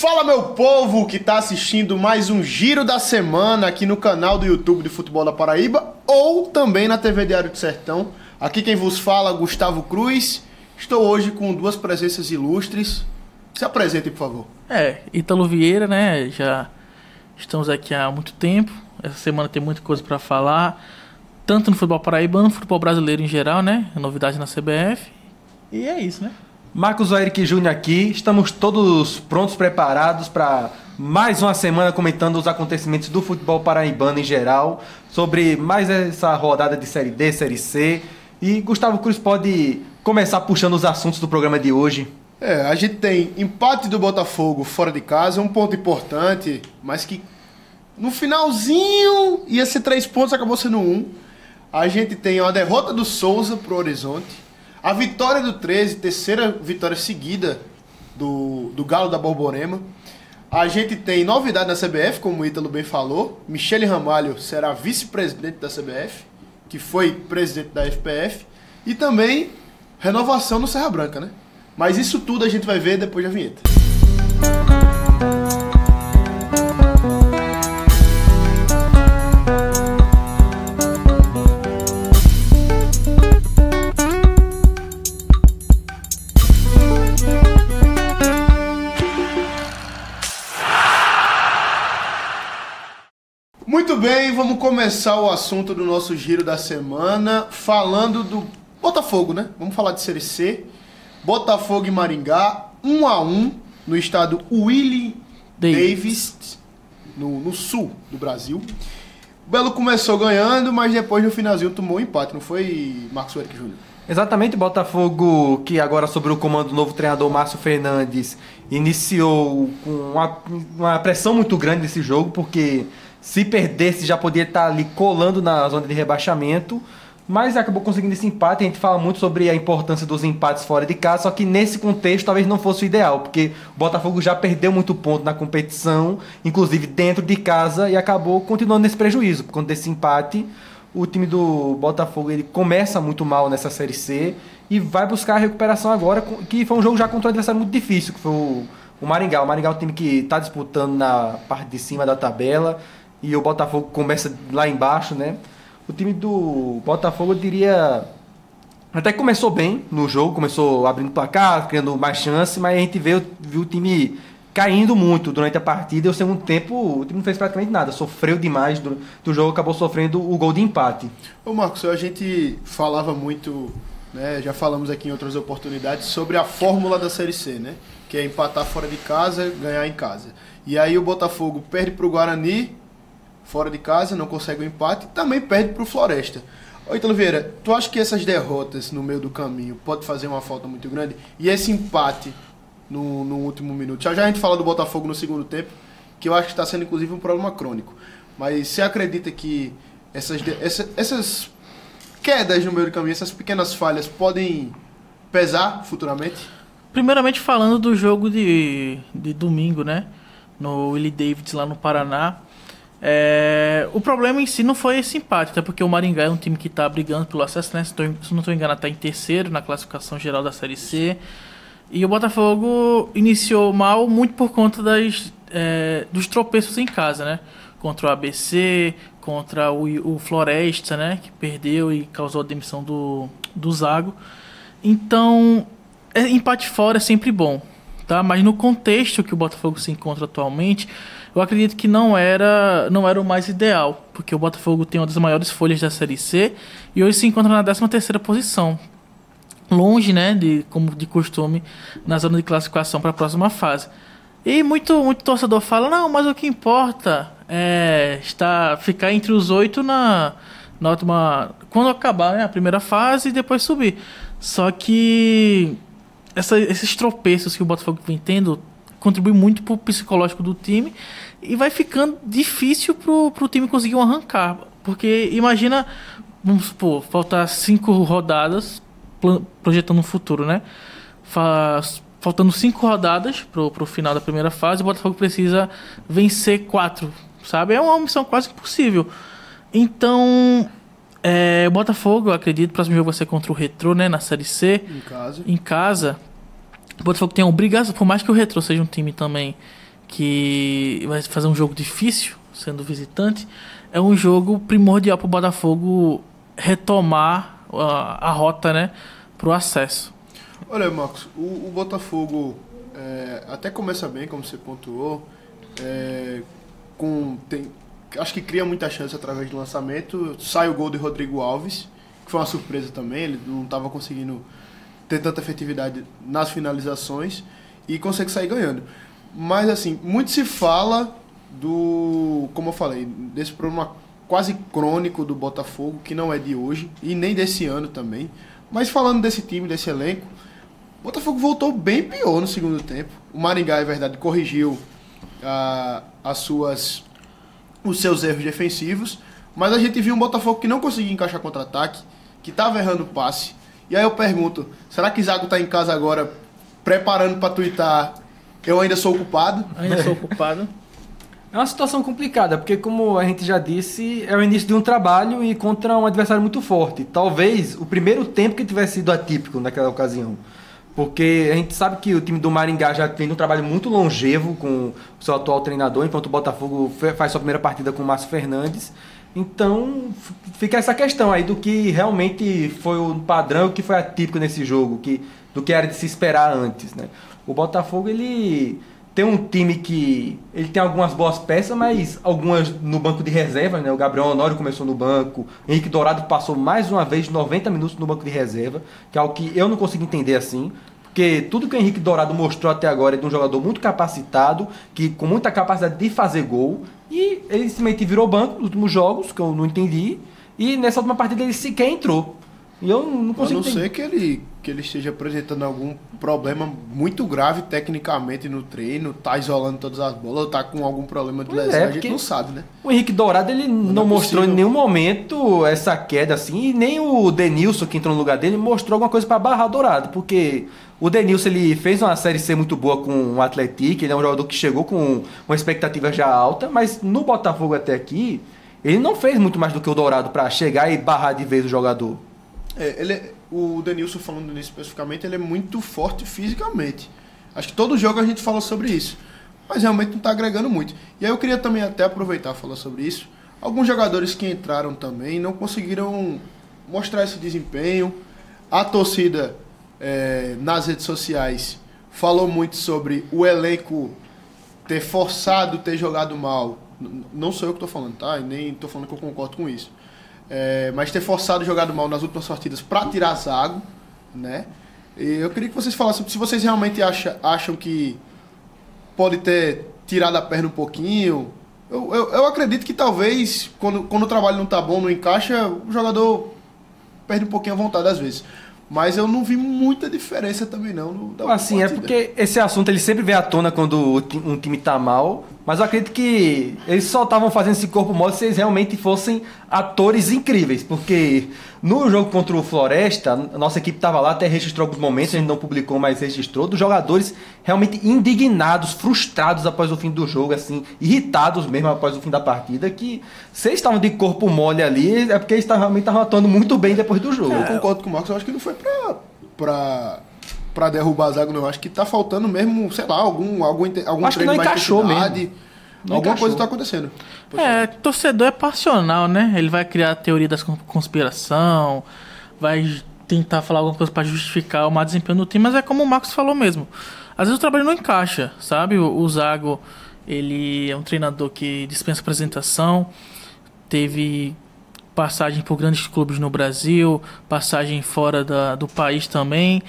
Fala, meu povo que está assistindo mais um Giro da Semana aqui no canal do YouTube de Futebol da Paraíba ou também na TV Diário do Sertão. Aqui quem vos fala, Gustavo Cruz. Estou hoje com duas presenças ilustres. Se apresentem, por favor. Ítalo Vieira, né? Já estamos aqui há muito tempo. Essa semana tem muita coisa para falar, tanto no futebol paraibano, no futebol brasileiro em geral, né? Novidade na CBF. E é isso, né? Marcos Eric Júnior aqui, estamos todos prontos, preparados para mais uma semana comentando os acontecimentos do futebol paraibano em geral, sobre mais essa rodada de Série D, Série C. E Gustavo Cruz pode começar puxando os assuntos do programa de hoje. A gente tem empate do Botafogo fora de casa, um ponto importante, mas que no finalzinho ia ser 3 pontos, acabou sendo 1. A gente tem a derrota do Souza pro Horizonte. A vitória do 13, terceira vitória seguida do Galo da Borborema. A gente tem novidade na CBF, como o Ítalo bem falou. Michele Ramalho será vice-presidente da CBF, que foi presidente da FPF. E também renovação no Serra Branca, né? Mas isso tudo a gente vai ver depois da vinheta. Muito bem, vamos começar o assunto do nosso Giro da Semana falando do Botafogo, né? Vamos falar de Série C. Botafogo e Maringá, 1-1 no estado Willie Davis, no sul do Brasil. O Belo começou ganhando, mas depois no finalzinho tomou um empate, não foi, Marcos Eric Júnior? Exatamente, o Botafogo, que agora sob o comando do novo treinador Márcio Fernandes, iniciou com uma pressão muito grande nesse jogo, porque se perdesse já podia estar ali colando na zona de rebaixamento, mas acabou conseguindo esse empate. A gente fala muito sobre a importância dos empates fora de casa, só que nesse contexto talvez não fosse o ideal, porque o Botafogo já perdeu muito ponto na competição, inclusive dentro de casa, e acabou continuando nesse prejuízo. Por conta desse empate, o time do Botafogo ele começa muito mal nessa Série C e vai buscar a recuperação agora, que foi um jogo já contra um adversário muito difícil, que foi o Maringá. O Maringá é um time que está disputando na parte de cima da tabela, e o Botafogo começa lá embaixo, né? O time do Botafogo, eu diria, até que começou bem no jogo, começou abrindo placar, criando mais chance, mas a gente viu o time caindo muito durante a partida, e o segundo tempo o time não fez praticamente nada, sofreu demais do jogo, acabou sofrendo o gol de empate. Ô Marcos, a gente falava muito, né, já falamos aqui em outras oportunidades, sobre a fórmula da Série C, né? Que é empatar fora de casa, ganhar em casa. E aí o Botafogo perde para o Guarani, fora de casa, não consegue o empate, também perde para o Floresta. Ô Ítalo Vieira, tu acha que essas derrotas no meio do caminho pode fazer uma falta muito grande? E esse empate no último minuto? Já a gente fala do Botafogo no segundo tempo, que eu acho que está sendo inclusive um problema crônico. Mas você acredita que essas quedas no meio do caminho, essas pequenas falhas podem pesar futuramente? Primeiramente falando do jogo de domingo, né? No Willie Davis lá no Paraná. O problema em si não foi esse empate, até porque o Maringá é um time que está brigando pelo acesso, né? Se não estou enganado, está em terceiro na classificação geral da Série C. E o Botafogo iniciou mal muito por conta dos tropeços em casa, né? Contra o ABC, contra o Floresta, né? Que perdeu e causou a demissão do Zago. Então, empate fora é sempre bom, tá? Mas no contexto que o Botafogo se encontra atualmente, eu acredito que não era o mais ideal, porque o Botafogo tem uma das maiores folhas da Série C e hoje se encontra na 13ª posição, longe, né, como de costume, na zona de classificação para a próxima fase. E muito torcedor fala, não, mas o que importa é ficar entre os 8 na última, quando acabar, né, a primeira fase e depois subir. Só que esses tropeços que o Botafogo vem tendo contribui muito pro psicológico do time e vai ficando difícil pro time conseguir um arrancar. Porque imagina, vamos supor, faltar 5 rodadas, projetando um futuro, né? Faltando 5 rodadas pro final da primeira fase, o Botafogo precisa vencer 4, sabe? É uma missão quase impossível. Então, o Botafogo, eu acredito, o próximo jogo vai ser contra o Retrô, né? Na Série C. Em casa. O Botafogo tem a obrigação, por mais que o Retrô seja um time também que vai fazer um jogo difícil, sendo visitante, é um jogo primordial para o Botafogo retomar a rota, né, para o acesso. Olha, Marcos, o Botafogo até começa bem, como você pontuou, acho que cria muita chance através do lançamento. Sai o gol de Rodrigo Alves, que foi uma surpresa também, ele não estava conseguindo ter tanta efetividade nas finalizações e consegue sair ganhando. Mas assim, muito se fala como eu falei, desse problema quase crônico do Botafogo, que não é de hoje e nem desse ano também. Mas falando desse time, desse elenco, o Botafogo voltou bem pior no segundo tempo. O Maringá, é verdade, corrigiu os seus erros defensivos, mas a gente viu um Botafogo que não conseguia encaixar contra-ataque, que estava errando passe. E aí eu pergunto, será que Zago está em casa agora preparando para tuitar "eu ainda sou culpado"? Ainda sou culpado. É uma situação complicada, porque como a gente já disse, é o início de um trabalho e contra um adversário muito forte. Talvez o primeiro tempo que tivesse sido atípico naquela ocasião. Porque a gente sabe que o time do Maringá já tem um trabalho muito longevo com o seu atual treinador, enquanto o Botafogo faz sua primeira partida com o Márcio Fernandes. Então fica essa questão aí do que realmente foi o padrão, o que foi atípico nesse jogo, do que era de se esperar antes, né? O Botafogo, ele tem um time que ele tem algumas boas peças, mas algumas no banco de reserva, né? O Gabriel Honório começou no banco, Henrique Dourado passou mais uma vez 90 minutos no banco de reserva, que é algo que eu não consigo entender assim, porque tudo que o Henrique Dourado mostrou até agora é de um jogador muito capacitado, que com muita capacidade de fazer gol, e ele simplesmente virou banco nos últimos jogos, que eu não entendi, e nessa última partida ele sequer entrou. E eu não consigo entender. A não ser que ele esteja apresentando algum problema muito grave tecnicamente no treino, tá isolando todas as bolas, ou tá com algum problema de lesão, a gente não sabe, né? O Henrique Dourado, ele não mostrou em nenhum momento essa queda assim, e nem o Denilson, que entrou no lugar dele, mostrou alguma coisa para barrar Dourado, porque o Denilson, ele fez uma Série C muito boa com o Atlético, ele é um jogador que chegou com uma expectativa já alta, mas no Botafogo até aqui, ele não fez muito mais do que o Dourado para chegar e barrar de vez o jogador. O Denilson, falando nisso especificamente, ele é muito forte fisicamente. Acho que todo jogo a gente fala sobre isso, mas realmente não está agregando muito. E aí eu queria também até aproveitar e falar sobre isso. Alguns jogadores que entraram também não conseguiram mostrar esse desempenho. A torcida nas redes sociais falou muito sobre o elenco ter forçado, ter jogado mal. Não sou eu que estou falando, tá? E nem estou falando que eu concordo com isso. Mas ter forçado, jogado mal nas últimas partidas para tirar Zago, né? E eu queria que vocês falassem se vocês realmente acham que pode ter tirado a perna um pouquinho. Eu acredito que talvez, quando o trabalho não tá bom, não encaixa, o jogador perde um pouquinho a vontade às vezes. Mas eu não vi muita diferença também não. Assim, partida. É porque esse assunto ele sempre vem à tona quando um time tá mal, mas eu acredito que eles só estavam fazendo esse corpo mole se eles realmente fossem atores incríveis, porque no jogo contra o Floresta, a nossa equipe estava lá, até registrou alguns momentos, a gente não publicou, mas registrou, dos jogadores realmente indignados, frustrados após o fim do jogo, assim, irritados mesmo após o fim da partida, que se eles estavam de corpo mole ali, é porque eles realmente estavam atuando muito bem depois do jogo. Eu concordo com o Marcos, eu acho que não foi pra derrubar Zago, não. Eu acho que tá faltando mesmo, sei lá, algum acho que não encaixou mesmo. Alguma coisa tá acontecendo. Torcedor é passional, né? Ele vai criar a teoria da conspiração, vai tentar falar alguma coisa pra justificar o mau desempenho do time, mas é como o Marcos falou mesmo. Às vezes o trabalho não encaixa, sabe? O Zago, ele é um treinador que dispensa apresentação, teve passagem por grandes clubes no Brasil, passagem fora do país também.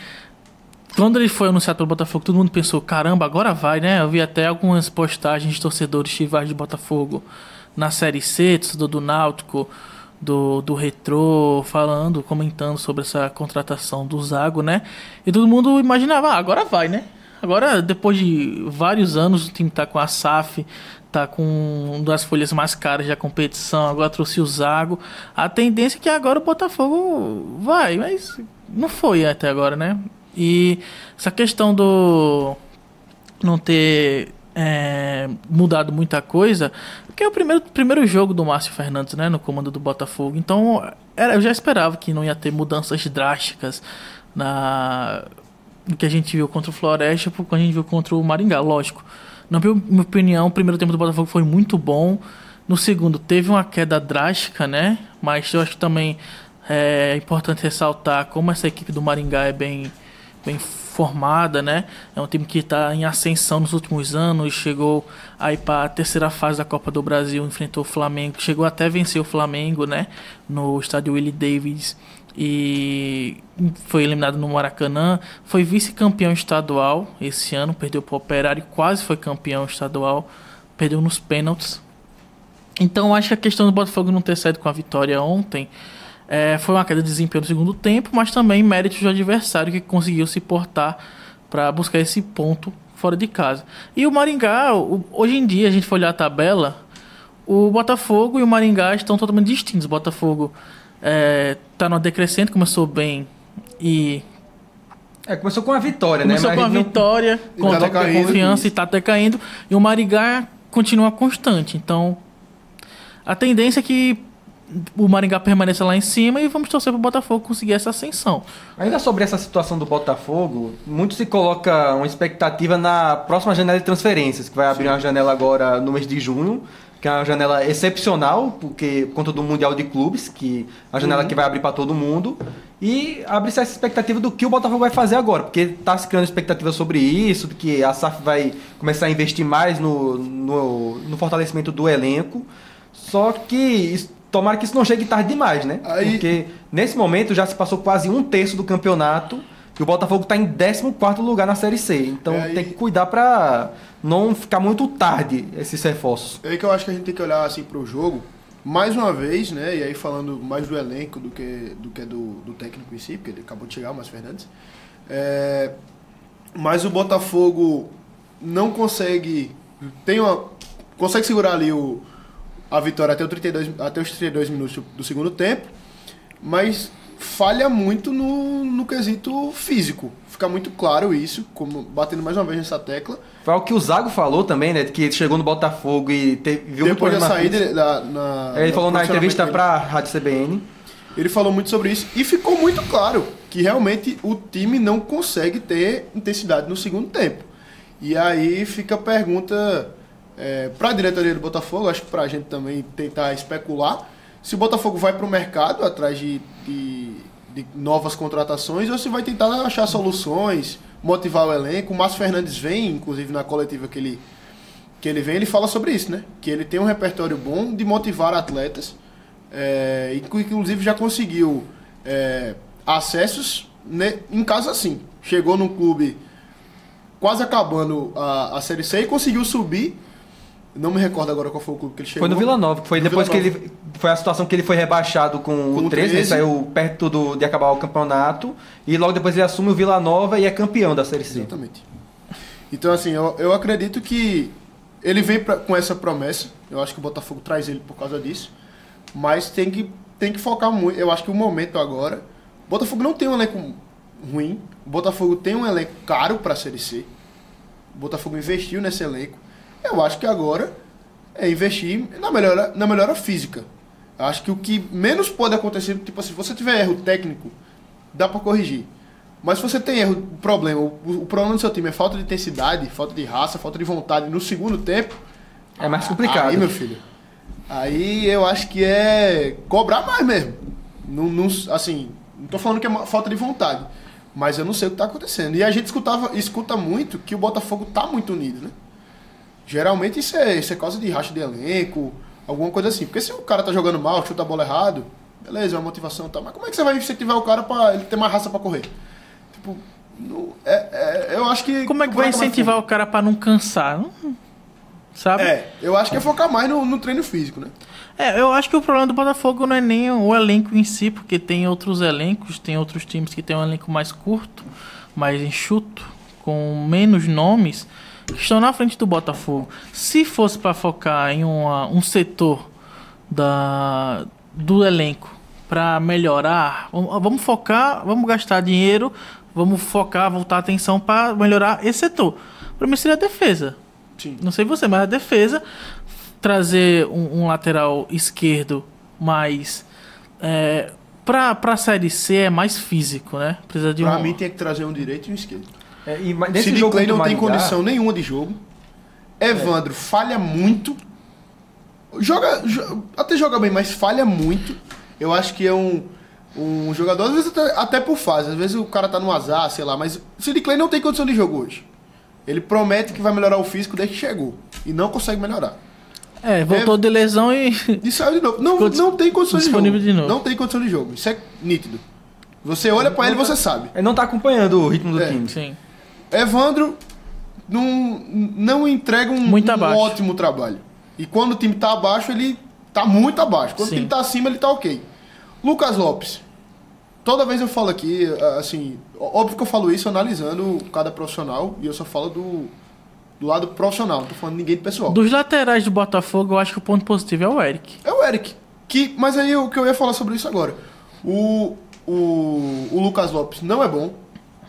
Quando ele foi anunciado pelo Botafogo, todo mundo pensou, caramba, agora vai, né? Eu vi até algumas postagens de torcedores rivais de Botafogo na Série C, torcedor do Náutico, do Retrô, comentando sobre essa contratação do Zago, né? E todo mundo imaginava, agora vai, né? Agora, depois de vários anos, o time tá com a SAF, tá com uma das folhas mais caras da competição, agora trouxe o Zago. A tendência é que agora o Botafogo vai, mas não foi até agora, né? E essa questão do não ter mudado muita coisa, porque é o primeiro jogo do Márcio Fernandes, né, no comando do Botafogo. Então eu já esperava que não ia ter mudanças drásticas no que a gente viu contra o Floresta, porque a gente viu contra o Maringá, lógico. Na minha opinião, o primeiro tempo do Botafogo foi muito bom. No segundo, teve uma queda drástica, né? Mas eu acho que também é importante ressaltar como essa equipe do Maringá é bem formada, né? É um time que está em ascensão nos últimos anos, chegou aí para a terceira fase da Copa do Brasil, enfrentou o Flamengo, chegou até a vencer o Flamengo, né? No estádio Willie Davis e foi eliminado no Maracanã. Foi vice-campeão estadual esse ano, perdeu para o Operário, quase foi campeão estadual, perdeu nos pênaltis. Então acho que a questão do Botafogo não ter saído com a vitória ontem foi uma queda de desempenho no segundo tempo, mas também mérito do adversário que conseguiu se portar para buscar esse ponto fora de casa. E o Maringá, hoje em dia, a gente for olhar a tabela, o Botafogo e o Maringá estão totalmente distintos. O Botafogo está numa decrescente, começou bem e... começou com a vitória, começou né? Começou com a vitória, com a confiança e está decaindo. E o Maringá continua constante. Então, a tendência é que o Maringá permaneça lá em cima e vamos torcer para o Botafogo conseguir essa ascensão. Ainda sobre essa situação do Botafogo, muito se coloca uma expectativa na próxima janela de transferências, que vai abrir uma janela agora no mês de junho, que é uma janela excepcional, porque por conta do Mundial de Clubes, que é a janela que vai abrir para todo mundo, e abre-se essa expectativa do que o Botafogo vai fazer agora, porque está se criando expectativa sobre isso, de que a SAF vai começar a investir mais no fortalecimento do elenco, só que tomara que isso não chegue tarde demais, né? Porque nesse momento já se passou quase um terço do campeonato e o Botafogo está em 14º lugar na Série C. Então tem que cuidar para não ficar muito tarde esses reforços. É aí que eu acho que a gente tem que olhar assim para o jogo, mais uma vez, né? E aí falando mais do elenco do que do técnico em si, porque ele acabou de chegar, o Márcio Fernandes. Mas o Botafogo não consegue... consegue segurar ali a vitória até os 32 minutos do segundo tempo, mas falha muito no quesito físico. Fica muito claro isso, como batendo mais uma vez nessa tecla. Foi o que o Zago falou também, né? Que ele chegou no Botafogo e viu muito depois da saída ele falou na entrevista para a Rádio CBN. Ele falou muito sobre isso e ficou muito claro que realmente o time não consegue ter intensidade no segundo tempo. E aí fica a pergunta... para a diretoria do Botafogo, acho que para a gente também tentar especular se o Botafogo vai para o mercado atrás de novas contratações ou se vai tentar achar soluções, motivar o elenco. O Márcio Fernandes vem, inclusive na coletiva que ele vem, ele fala sobre isso, né? Que ele tem um repertório bom de motivar atletas, inclusive já conseguiu acessos, né, em caso assim. Chegou num clube quase acabando a Série C e conseguiu subir. Não me recordo agora qual foi o clube que ele chegou. Foi no Vila Nova, que foi depois que ele... Foi a situação que ele foi rebaixado com o 13, ele saiu perto de acabar o campeonato, e logo depois ele assume o Vila Nova e é campeão da Série C. Exatamente. Então, assim, eu acredito que ele vem com essa promessa, eu acho que o Botafogo traz ele por causa disso, mas tem que focar muito. Eu acho que o momento agora... O Botafogo não tem um elenco ruim, o Botafogo tem um elenco caro para a Série C, o Botafogo investiu nesse elenco. Eu acho que agora é investir na melhora física. Eu acho que o que menos pode acontecer, tipo assim, se você tiver erro técnico, dá para corrigir. Mas se você tem erro, o problema do seu time é falta de intensidade, falta de raça, falta de vontade no segundo tempo, é mais complicado. Aí, meu filho, aí eu acho que é cobrar mais mesmo. Não tô falando que é falta de vontade, mas eu não sei o que tá acontecendo. E a gente escuta muito que o Botafogo tá muito unido, né? Geralmente isso é causa de racha de elenco, alguma coisa assim. Porque se o cara tá jogando mal, chuta a bola errado, beleza, é uma motivação e tal. Mas como é que você vai incentivar o cara pra ele ter mais raça pra correr? Tipo, eu acho que... Como é que vai incentivar o cara pra não cansar? Sabe? Eu acho que é focar mais no treino físico, né? Eu acho que o problema do Botafogo não é nem o elenco em si, porque tem outros elencos, tem outros times que tem um elenco mais curto, mais enxuto, com menos nomes, que estão na frente do Botafogo. Se fosse para focar em um setor do elenco para melhorar, vamos focar, vamos gastar dinheiro, vamos focar, voltar a atenção para melhorar esse setor. Para mim seria a defesa. Sim. Não sei você, mas a defesa, trazer um lateral esquerdo mais... para a Série C é mais físico, né? Precisa de pra mim tem que trazer um direito e um esquerdo. Nesse Sidney jogo Clay não Maringá, tem condição nenhuma de jogo. Evandro falha muito. Até joga bem, mas falha muito. Eu acho que é um jogador, às vezes até por fase. Às vezes o cara tá no azar, sei lá. Mas o Sid Clay não tem condição de jogo hoje. Ele promete que vai melhorar o físico desde que chegou. E não consegue melhorar. Voltou de lesão e saiu de novo. Não tem condição de jogo. De novo. Não tem condição de jogo. Isso é nítido. Você olha pra ele e você sabe. Ele não tá acompanhando o ritmo do time. Sim. Evandro não entrega um ótimo trabalho. E quando o time tá abaixo, ele tá muito abaixo. Quando o time tá acima, ele tá ok. Lucas Lopes. Toda vez eu falo aqui, assim, óbvio que eu falo isso analisando cada profissional, e eu só falo do lado profissional, não tô falando ninguém de pessoal. Dos laterais do Botafogo, eu acho que o ponto positivo é o Eric. É o Eric. Mas aí o que eu ia falar sobre isso agora. O Lucas Lopes não é bom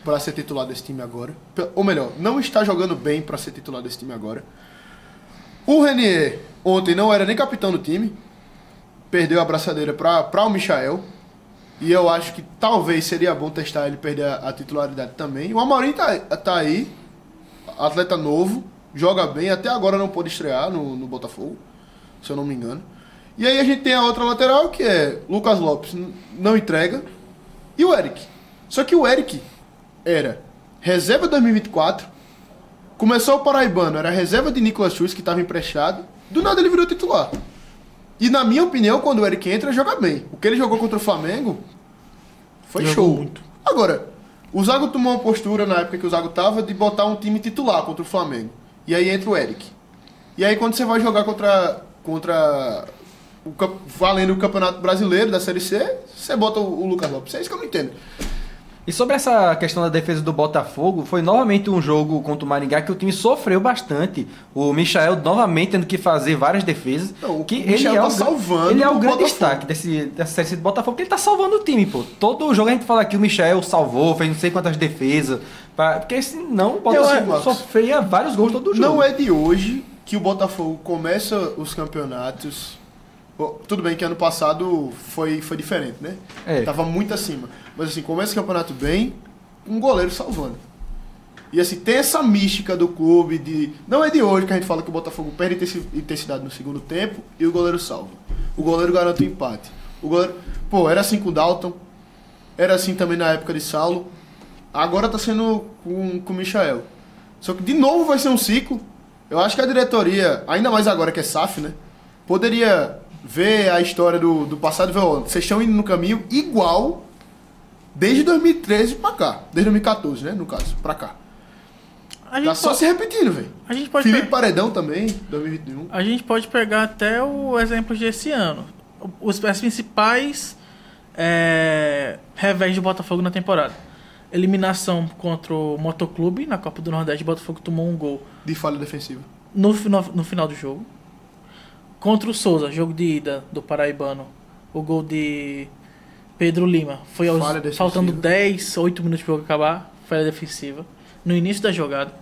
para ser titular desse time agora. Ou melhor, não está jogando bem para ser titular desse time agora. O Renier ontem não era nem capitão do time. Perdeu a abraçadeira para o Michael. E eu acho que talvez seria bom testar ele perder a titularidade também. O Amorim tá aí, atleta novo, joga bem, até agora não pôde estrear no Botafogo, se eu não me engano. E aí a gente tem a outra lateral, que é Lucas Lopes, não entrega, e o Eric. Só que o Eric era reserva 2024, começou o Paraibano, era reserva de Nicolas Schultz, que estava emprestado, do nada ele virou titular. E na minha opinião, quando o Eric entra, joga bem. O que ele jogou contra o Flamengo foi show. Muito. Agora, o Zago tomou uma postura na época que o Zago tava de botar um time titular contra o Flamengo. E aí entra o Eric. E aí quando você vai jogar valendo o Campeonato Brasileiro da Série C, você bota o Lucas Lopes. É isso que eu não entendo. E sobre essa questão da defesa do Botafogo, foi novamente um jogo contra o Maringá que o time sofreu bastante. O Michael novamente tendo que fazer várias defesas. Não, que o Michael tá salvando. Ele é o grande Botafogo. destaque dessa Série C do Botafogo, porque ele tá salvando o time, pô. Todo jogo a gente fala que o Michael salvou, fez não sei quantas defesas. Porque senão o Botafogo sofria vários gols todo jogo. Não é de hoje que o Botafogo começa os campeonatos. Tudo bem que ano passado foi diferente, né? Tava muito acima. Mas assim, começa o campeonato bem, um goleiro salvando. E assim, tem essa mística do clube de... Não é de hoje que a gente fala que o Botafogo perde intensidade no segundo tempo e o goleiro salva. O goleiro garante o empate. O goleiro... Pô, era assim com o Dalton, era assim também na época de Saulo. Agora tá sendo com o Michael. Só que de novo vai ser um ciclo. Eu acho que a diretoria, ainda mais agora que é SAF, né? Poderia ver a história do passado e ver, ó, vocês estão indo no caminho igual desde 2013 pra cá. Desde 2014, né? No caso, pra cá. Tá só se repetindo, velho. Felipe Paredão também, 2021. A gente pode pegar até o exemplo desse ano. As principais revés do Botafogo na temporada. Eliminação contra o Motoclube na Copa do Nordeste. O Botafogo tomou um gol de falha defensiva no final do jogo. Contra o Souza, jogo de ida do Paraibano, o gol de Pedro Lima foi faltando 8 minutos para o jogo acabar, falha defensiva no início da jogada.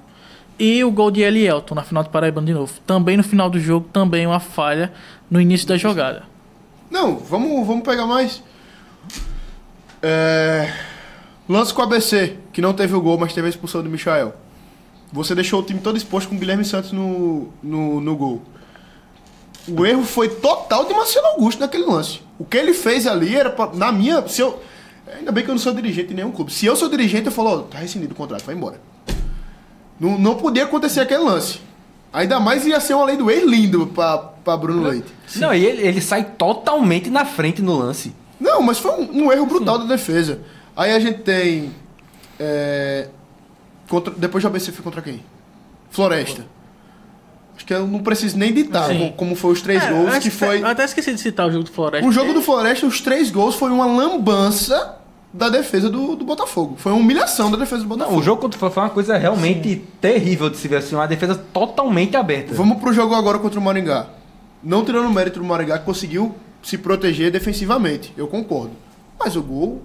E o gol de Elielton na final do Paraibano de novo, também no final do jogo, também uma falha no início da jogada. Não, vamos pegar mais. Lance com o ABC, que não teve o gol, mas teve a expulsão do Michael. Você deixou o time todo exposto com o Guilherme Santos no gol. O erro foi total de Marcelo Augusto naquele lance. O que ele fez ali era na minha... ainda bem que eu não sou dirigente de nenhum clube. Se eu sou dirigente, eu falo, tá rescindido o contrato, vai embora. Não podia acontecer aquele lance. Ainda mais ia ser uma lei do ex lindo pra Bruno Leite. Sim. Não, e ele sai totalmente na frente no lance. Não, mas foi um erro brutal da defesa. Aí a gente tem... depois do ABC foi contra quem? Floresta. Acho que eu não preciso nem ditar como foi os 3 gols, que foi... Eu até esqueci de citar o jogo do Floresta. O jogo do Floresta, os 3 gols foi uma lambança da defesa do Botafogo. Foi uma humilhação da defesa do Botafogo. Não, o jogo contra o Floresta foi uma coisa realmente terrível de se ver, assim, uma defesa totalmente aberta. Vamos pro jogo agora contra o Maringá. Não tirando o mérito do Maringá, que conseguiu se proteger defensivamente, eu concordo. Mas o gol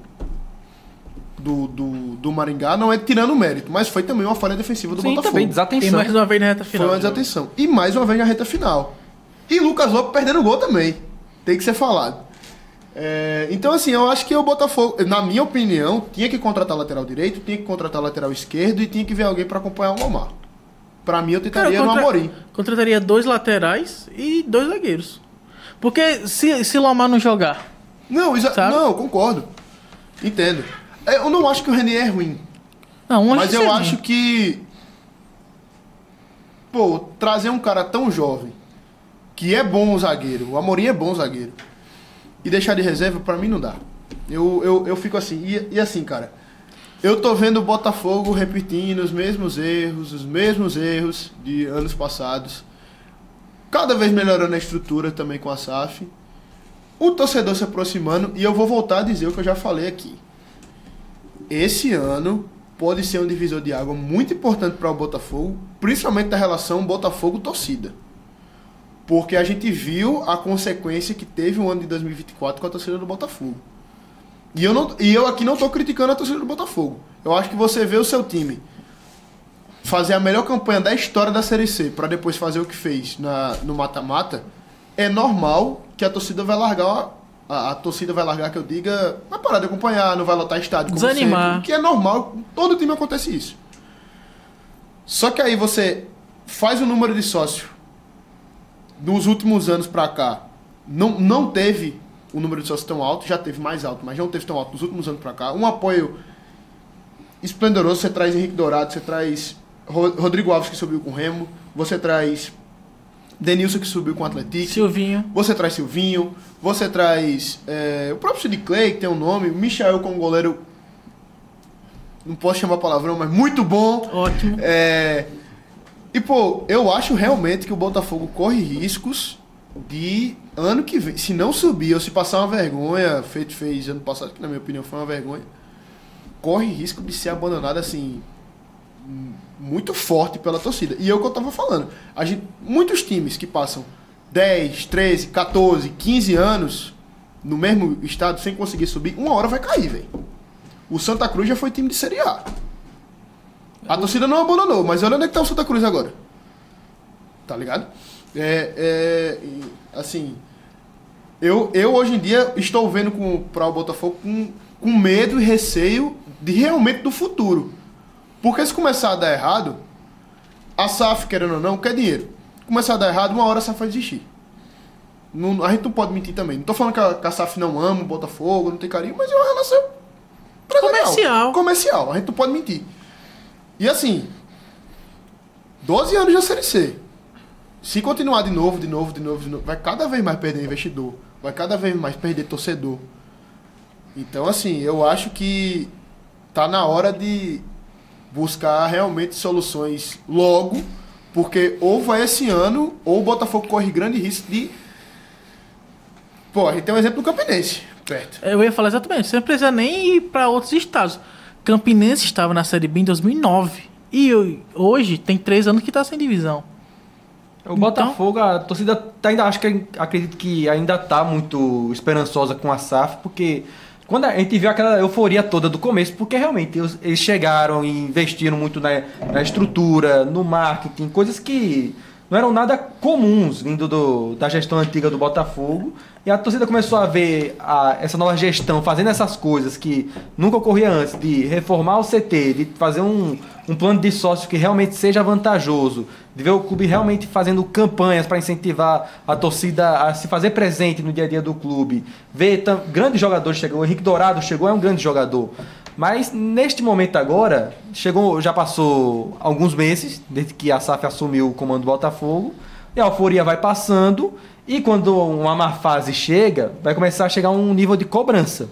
do Maringá não é tirando o mérito, mas foi também uma falha defensiva do Botafogo. Também desatenção. E mais uma vez na reta final. Foi uma desatenção. E mais uma vez na reta final. E Lucas Lopes perdendo o gol também. Tem que ser falado. Então, assim, eu acho que o Botafogo, na minha opinião, tinha que contratar lateral direito, tinha que contratar lateral esquerdo e tinha que ver alguém para acompanhar o Lomar. Pra mim, eu tentaria no Amorim. Contrataria 2 laterais e 2 zagueiros. Porque se Lomar não jogar... Não, concordo. Entendo. Eu não acho que o Renier é ruim. Não, mas eu acho que... Pô, trazer um cara tão jovem, que é bom zagueiro, o Amorim é bom zagueiro, e deixar de reserva, pra mim não dá. Eu fico assim. E assim, cara, eu tô vendo o Botafogo repetindo os mesmos erros de anos passados. Cada vez melhorando a estrutura também com a SAF. O torcedor se aproximando, e eu vou voltar a dizer o que eu já falei aqui. Esse ano pode ser um divisor de água muito importante para o Botafogo, principalmente da relação Botafogo-torcida. Porque a gente viu a consequência que teve o ano de 2024 com a torcida do Botafogo. E eu aqui não estou criticando a torcida do Botafogo. Eu acho que você vê o seu time fazer a melhor campanha da história da Série C para depois fazer o que fez no mata-mata, é normal que a torcida vai largar, a torcida vai largar, que eu diga, vai parar de acompanhar, não vai lotar estádio como desanimar. sempre, que é normal, todo time acontece isso. Só que aí você faz o número de sócio nos últimos anos pra cá, não teve o número de sócios tão alto, já teve mais alto, mas não teve tão alto nos últimos anos pra cá. Um apoio esplendoroso, você traz Henrique Dourado, você traz Rodrigo Alves, que subiu com o Remo, você traz Denilson, que subiu com o Atlético, Silvinho, você traz Silvinho, você traz o próprio Sid Clay, que tem um nome, o Michael como goleiro, não posso chamar palavrão, mas muito bom. ótimo. E, pô, eu acho realmente que o Botafogo corre riscos de ano que vem, se não subir ou se passar uma vergonha, feito fez ano passado, que na minha opinião foi uma vergonha, corre risco de ser abandonado, assim, muito forte pela torcida. E é o que eu tava falando. Muitos times que passam 10, 13, 14, 15 anos no mesmo estado sem conseguir subir, uma hora vai cair, velho. O Santa Cruz já foi time de Série A. A torcida não abandonou, mas olha onde é que tá o Santa Cruz agora. Tá ligado? Assim, eu hoje em dia estou vendo para o Botafogo com medo e receio de realmente do futuro. Porque se começar a dar errado, a SAF, querendo ou não, quer dinheiro. Começar a dar errado, uma hora a SAF vai desistir. A gente não pode mentir também. Não tô falando que a SAF não ama o Botafogo, não tem carinho, mas é uma relação comercial. A gente não pode mentir. E assim, 12 anos de Série C. Se continuar de novo, vai cada vez mais perder investidor, vai cada vez mais perder torcedor. Então, assim, eu acho que tá na hora de buscar realmente soluções logo, porque ou vai esse ano, ou o Botafogo corre grande risco de... Pô, a gente tem um exemplo do Campinense, perto. Eu ia falar exatamente, você não precisa nem ir para outros estados. Campinense estava na Série B em 2009, e hoje tem 3 anos que está sem divisão. O Botafogo, a torcida acredito que ainda está muito esperançosa com a SAF, porque quando a gente viu aquela euforia toda do começo, porque realmente eles chegaram e investiram muito na estrutura, no marketing, coisas que não eram nada comuns vindo da gestão antiga do Botafogo. E a torcida começou a ver essa nova gestão fazendo essas coisas que nunca ocorria antes, de reformar o CT, de fazer um plano de sócio que realmente seja vantajoso, de ver o clube realmente fazendo campanhas para incentivar a torcida a se fazer presente no dia a dia do clube. Ver grandes jogadores chegou, o Henrique Dourado chegou, é um grande jogador. Mas neste momento agora, já passou alguns meses, desde que a SAF assumiu o comando do Botafogo, e a euforia vai passando, e quando uma má fase chega, vai começar a chegar um nível de cobrança.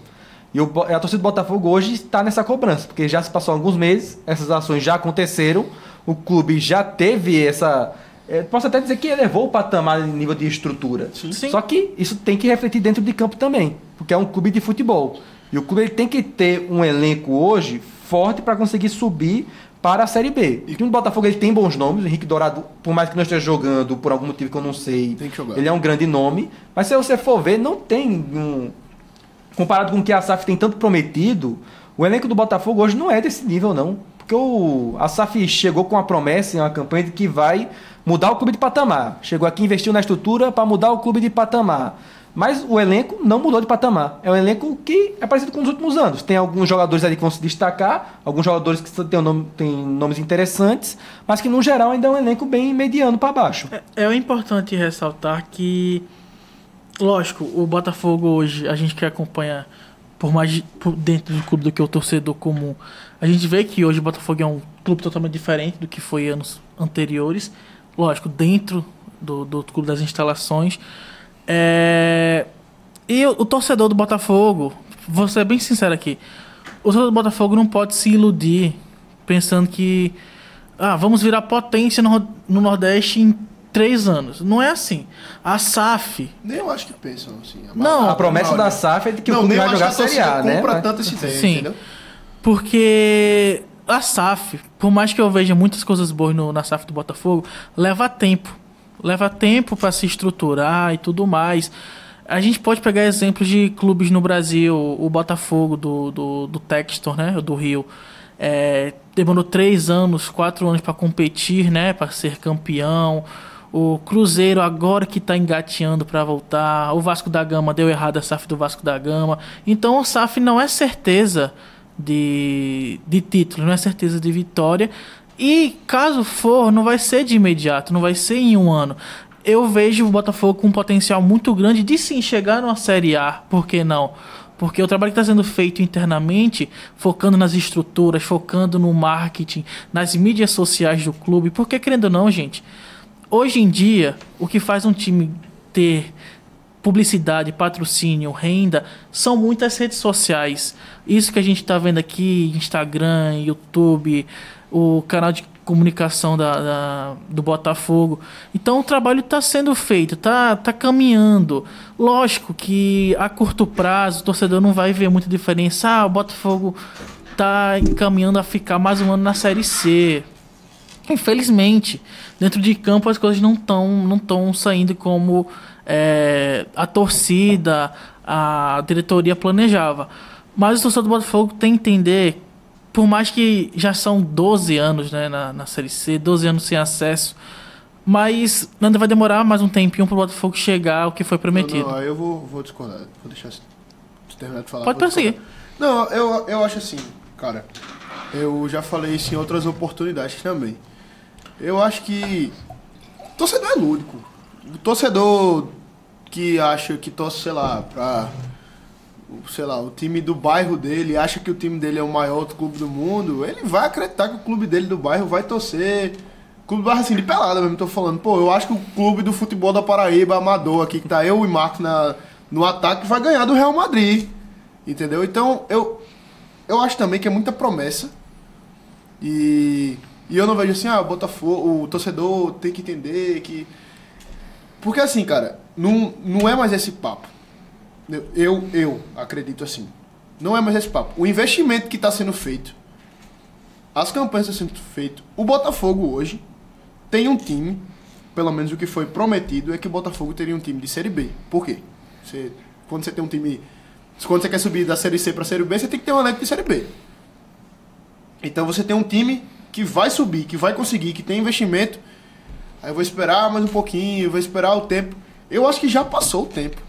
E a torcida do Botafogo hoje está nessa cobrança, porque já se passou alguns meses, essas ações já aconteceram, o clube já teve essa... posso até dizer que elevou o patamar em nível de estrutura. Sim. Só que isso tem que refletir dentro de campo também, porque é um clube de futebol. E o clube ele tem que ter um elenco hoje forte para conseguir subir para a Série B. E o time do Botafogo ele tem bons nomes. O Henrique Dourado, por mais que não esteja jogando por algum motivo que eu não sei, tem que jogar. Ele é um grande nome. Mas se você for ver, não tem... comparado com o que a SAF tem tanto prometido, o elenco do Botafogo hoje não é desse nível, não. Porque a SAF chegou com uma promessa, uma campanha de que vai mudar o clube de patamar. Chegou aqui e investiu na estrutura para mudar o clube de patamar. Mas o elenco não mudou de patamar. É um elenco que é parecido com os últimos anos. Tem alguns jogadores ali que vão se destacar, alguns jogadores que têm nomes interessantes, mas que no geral ainda é um elenco bem mediano para baixo. É importante ressaltar que, lógico, o Botafogo hoje, a gente que acompanha por dentro do clube do que o torcedor comum, a gente vê que hoje o Botafogo é um clube totalmente diferente do que foi anos anteriores. Lógico, dentro do clube das instalações. E o torcedor do Botafogo, vou ser bem sincero aqui, o torcedor do Botafogo não pode se iludir pensando que vamos virar potência no Nordeste em 3 anos. Não é assim. A SAF... Nem eu acho que pensam assim. A promessa da SAF é de que o clube vai jogar a Série A, né? Compra tanto esse tempo, sim, entendeu? Porque a SAF, por mais que eu veja muitas coisas boas na SAF do Botafogo, leva tempo. Leva tempo para se estruturar e tudo mais. A gente pode pegar exemplos de clubes no Brasil, o Botafogo do Textor, né, do Rio. Demorou 3 anos, 4 anos para competir, né, para ser campeão. O Cruzeiro agora que está engateando para voltar. O Vasco da Gama deu errado a SAF do Vasco da Gama. Então a SAF não é certeza de título, não é certeza de vitória. E caso for, não vai ser de imediato, não vai ser em 1 ano. Eu vejo o Botafogo com um potencial muito grande de sim chegar numa Série A, por que não? Porque o trabalho que está sendo feito internamente, focando nas estruturas, focando no marketing, nas mídias sociais do clube, porque querendo ou não, gente, hoje em dia, o que faz um time ter publicidade, patrocínio, renda, são muitas redes sociais. Isso que a gente está vendo aqui, Instagram, YouTube, o canal de comunicação do Botafogo. Então o trabalho está sendo feito, tá caminhando. Lógico que a curto prazo o torcedor não vai ver muita diferença. O Botafogo está encaminhando a ficar mais um ano na Série C. Infelizmente, dentro de campo as coisas não estão saindo como a torcida, a diretoria planejava. Mas o torcedor do Botafogo tem que entender, por mais que já são 12 anos, né, na Série C, 12 anos sem acesso, mas ainda vai demorar mais um tempinho para o Botafogo chegar ao que foi prometido. Não, aí eu vou discordar. Vou deixar você terminar de falar. Pode prosseguir. Não, eu acho assim, cara, eu já falei isso em outras oportunidades também. Eu acho que o torcedor é lúdico. O torcedor que acha que torce, sei lá, o time do bairro dele, acha que o time dele é o maior clube do mundo, ele vai acreditar que o clube dele do bairro vai torcer. Clube do bairro assim, de pelada mesmo, tô falando. Pô, eu acho que o clube do futebol da Paraíba, amador aqui, que tá eu e Marcos no ataque, vai ganhar do Real Madrid. Entendeu? Então, eu acho também que é muita promessa. E eu não vejo assim, o Botafogo, o torcedor tem que entender que... Porque assim, cara, não é mais esse papo. Eu acredito assim. Não é mais esse papo. O investimento que está sendo feito, as campanhas que estão sendo feitas, o Botafogo hoje tem um time, pelo menos o que foi prometido é que o Botafogo teria um time de Série B. Por quê? Quando você tem um time... Quando você quer subir da Série C para a Série B, você tem que ter um elenco de Série B. Então você tem um time que vai subir, que vai conseguir, que tem investimento. Aí eu vou esperar mais um pouquinho, eu vou esperar o tempo. Eu acho que já passou o tempo.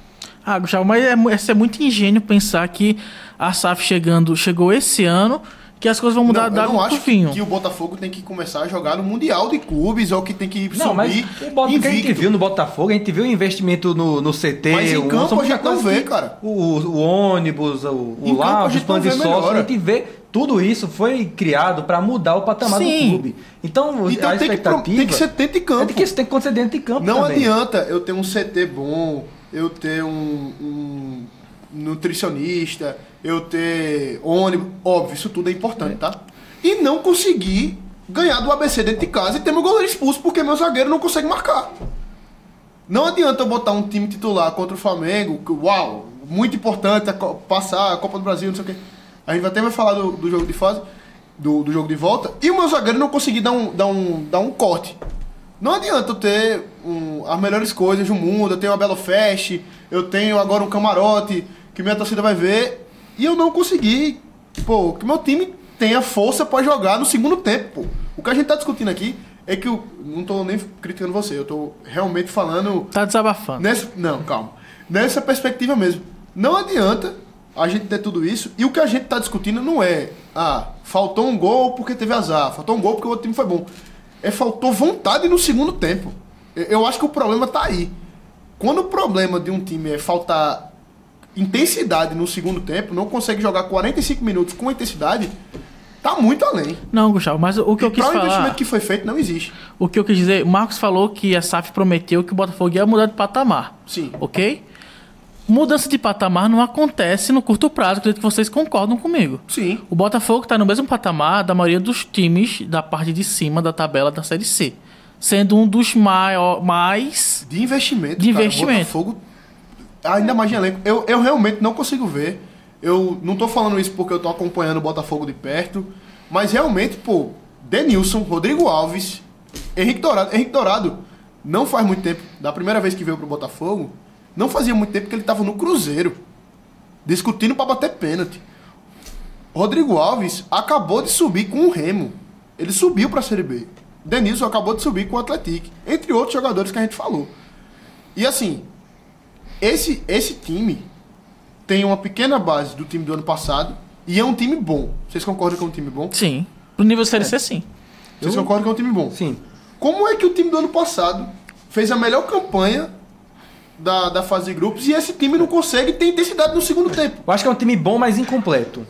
Gustavo, mas é muito ingênuo pensar que a SAF chegou esse ano, que as coisas vão mudar da água pro vinho. Eu não acho que o Botafogo tem que começar a jogar no Mundial de Clubes, ou que tem que subir. Não, mas o que a gente viu no Botafogo, a gente viu o investimento no CT. Mas em campo a gente não vê, cara. O ônibus, o lounge, os planos de sócio, a gente vê. Tudo isso foi criado para mudar o patamar do clube. Então a expectativa tem que ser dentro de campo. É que isso tem que acontecer dentro de campo não também. Adianta eu ter um CT bom, eu ter um nutricionista, eu ter ônibus. Óbvio, isso tudo é importante, tá? E não conseguir ganhar do ABC dentro de casa e ter meu goleiro expulso porque meu zagueiro não consegue marcar. Não adianta eu botar um time titular contra o Flamengo, que, uau, muito importante passar a Copa do Brasil, não sei o quê. A gente até vai falar do jogo de fase, do jogo de volta, e o meu zagueiro não conseguir dar um corte. Não adianta eu ter as melhores coisas do mundo, eu tenho uma Belo Fest, eu tenho agora um camarote que minha torcida vai ver, e eu não consegui, que meu time tenha força para jogar no segundo tempo, pô. O que a gente tá discutindo aqui é que não tô nem criticando você, eu tô realmente falando... Tá desabafando. Não, calma. nessa perspectiva mesmo. Não adianta a gente ter tudo isso, e o que a gente tá discutindo não é, faltou um gol porque teve azar, faltou um gol porque o outro time foi bom. Faltou vontade no segundo tempo. Eu acho que o problema tá aí. Quando o problema de um time é faltar intensidade no segundo tempo, não consegue jogar 45 minutos com intensidade, tá muito além. Não, Gustavo, mas o que eu quis falar... o investimento que foi feito não existe. O que eu quis dizer, o Marcos falou que a SAF prometeu que o Botafogo ia mudar de patamar. Sim. Ok? Mudança de patamar não acontece no curto prazo, acredito que vocês concordam comigo. Sim. O Botafogo está no mesmo patamar da maioria dos times da parte de cima da tabela da Série C. Sendo um dos mais... De investimento, de cara. investimento. Botafogo, ainda mais de elenco. Eu realmente não consigo ver. Eu não tô falando isso porque eu tô acompanhando o Botafogo de perto, mas realmente, pô, Denilson, Rodrigo Alves, Henrique Dourado, não faz muito tempo, da primeira vez que veio pro Botafogo, não fazia muito tempo que ele tava no Cruzeiro, discutindo pra bater pênalti. Rodrigo Alves acabou de subir com o Remo. Ele subiu pra Série B. Denilson acabou de subir com o Atlético, entre outros jogadores que a gente falou. E assim, esse time tem uma pequena base do time do ano passado e é um time bom. Vocês concordam que é um time bom? Sim. Pro nível Série C, sim. Vocês concordam que é um time bom? Sim. Como é que o time do ano passado fez a melhor campanha da fase de grupos e esse time não consegue ter intensidade no segundo tempo? Eu acho que é um time bom, mas incompleto.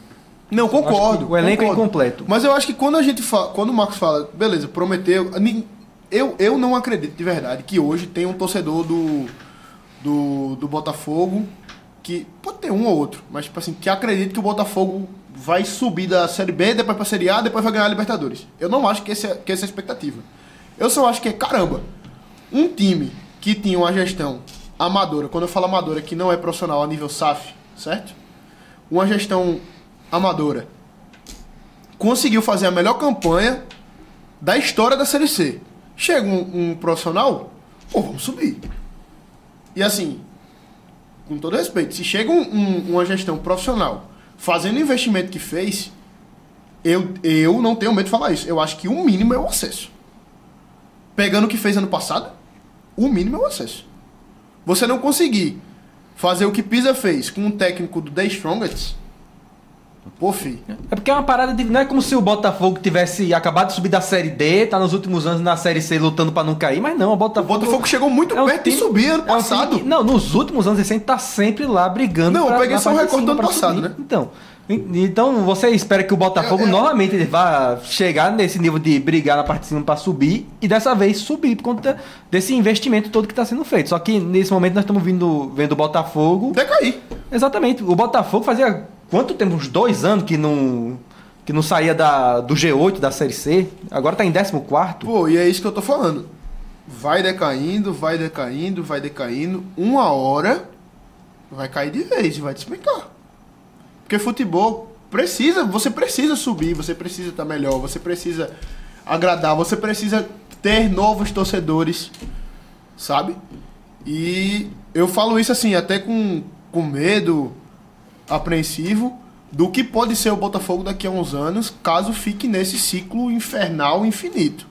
Não, concordo. O elenco concordo. é incompleto. Mas eu acho que quando a gente quando o Marcos fala, beleza, prometeu, eu não acredito de verdade que hoje tem um torcedor do Botafogo que pode ter um ou outro, mas tipo assim, que acredita que o Botafogo vai subir da Série B, depois pra Série A, depois vai ganhar a Libertadores. Eu não acho que essa é a expectativa. Eu só acho que caramba, um time que tinha uma gestão amadora, quando eu falo amadora, que não é profissional a nível SAF, certo? Uma gestão amadora conseguiu fazer a melhor campanha da história da Série C. Chega um profissional, pô, vamos subir. E assim, com todo respeito, se chega uma gestão profissional fazendo o investimento que fez, eu não tenho medo de falar isso. Eu acho que o mínimo é o acesso. Pegando o que fez ano passado, o mínimo é o acesso. Você não conseguir fazer o que Pisa fez com um técnico do The Strongest, pô, filho. É porque é uma parada de... Não é como se o Botafogo tivesse acabado de subir da Série D, tá nos últimos anos na Série C lutando pra não cair, mas não, o Botafogo chegou muito perto de subir ano passado. Não, nos últimos anos ele tá sempre lá brigando. Não, eu peguei só o recorde do ano passado, subir, né? Então você espera que o Botafogo novamente ele vá chegar nesse nível de brigar na parte de cima pra subir e dessa vez subir por conta desse investimento todo que tá sendo feito. Só que nesse momento nós estamos vendo o Botafogo... decair. Exatamente. O Botafogo fazia... Quanto tempo? Uns 2 anos que não saía do G8 da Série C. Agora tá em 14º. Pô, e é isso que eu tô falando. Vai decaindo, vai decaindo, vai decaindo. Uma hora vai cair de vez e vai despencar. Porque futebol você precisa subir, você precisa estar melhor, você precisa agradar, você precisa ter novos torcedores, sabe? E eu falo isso assim, até com medo, apreensivo do que pode ser o Botafogo daqui a uns anos, caso fique nesse ciclo infernal infinito.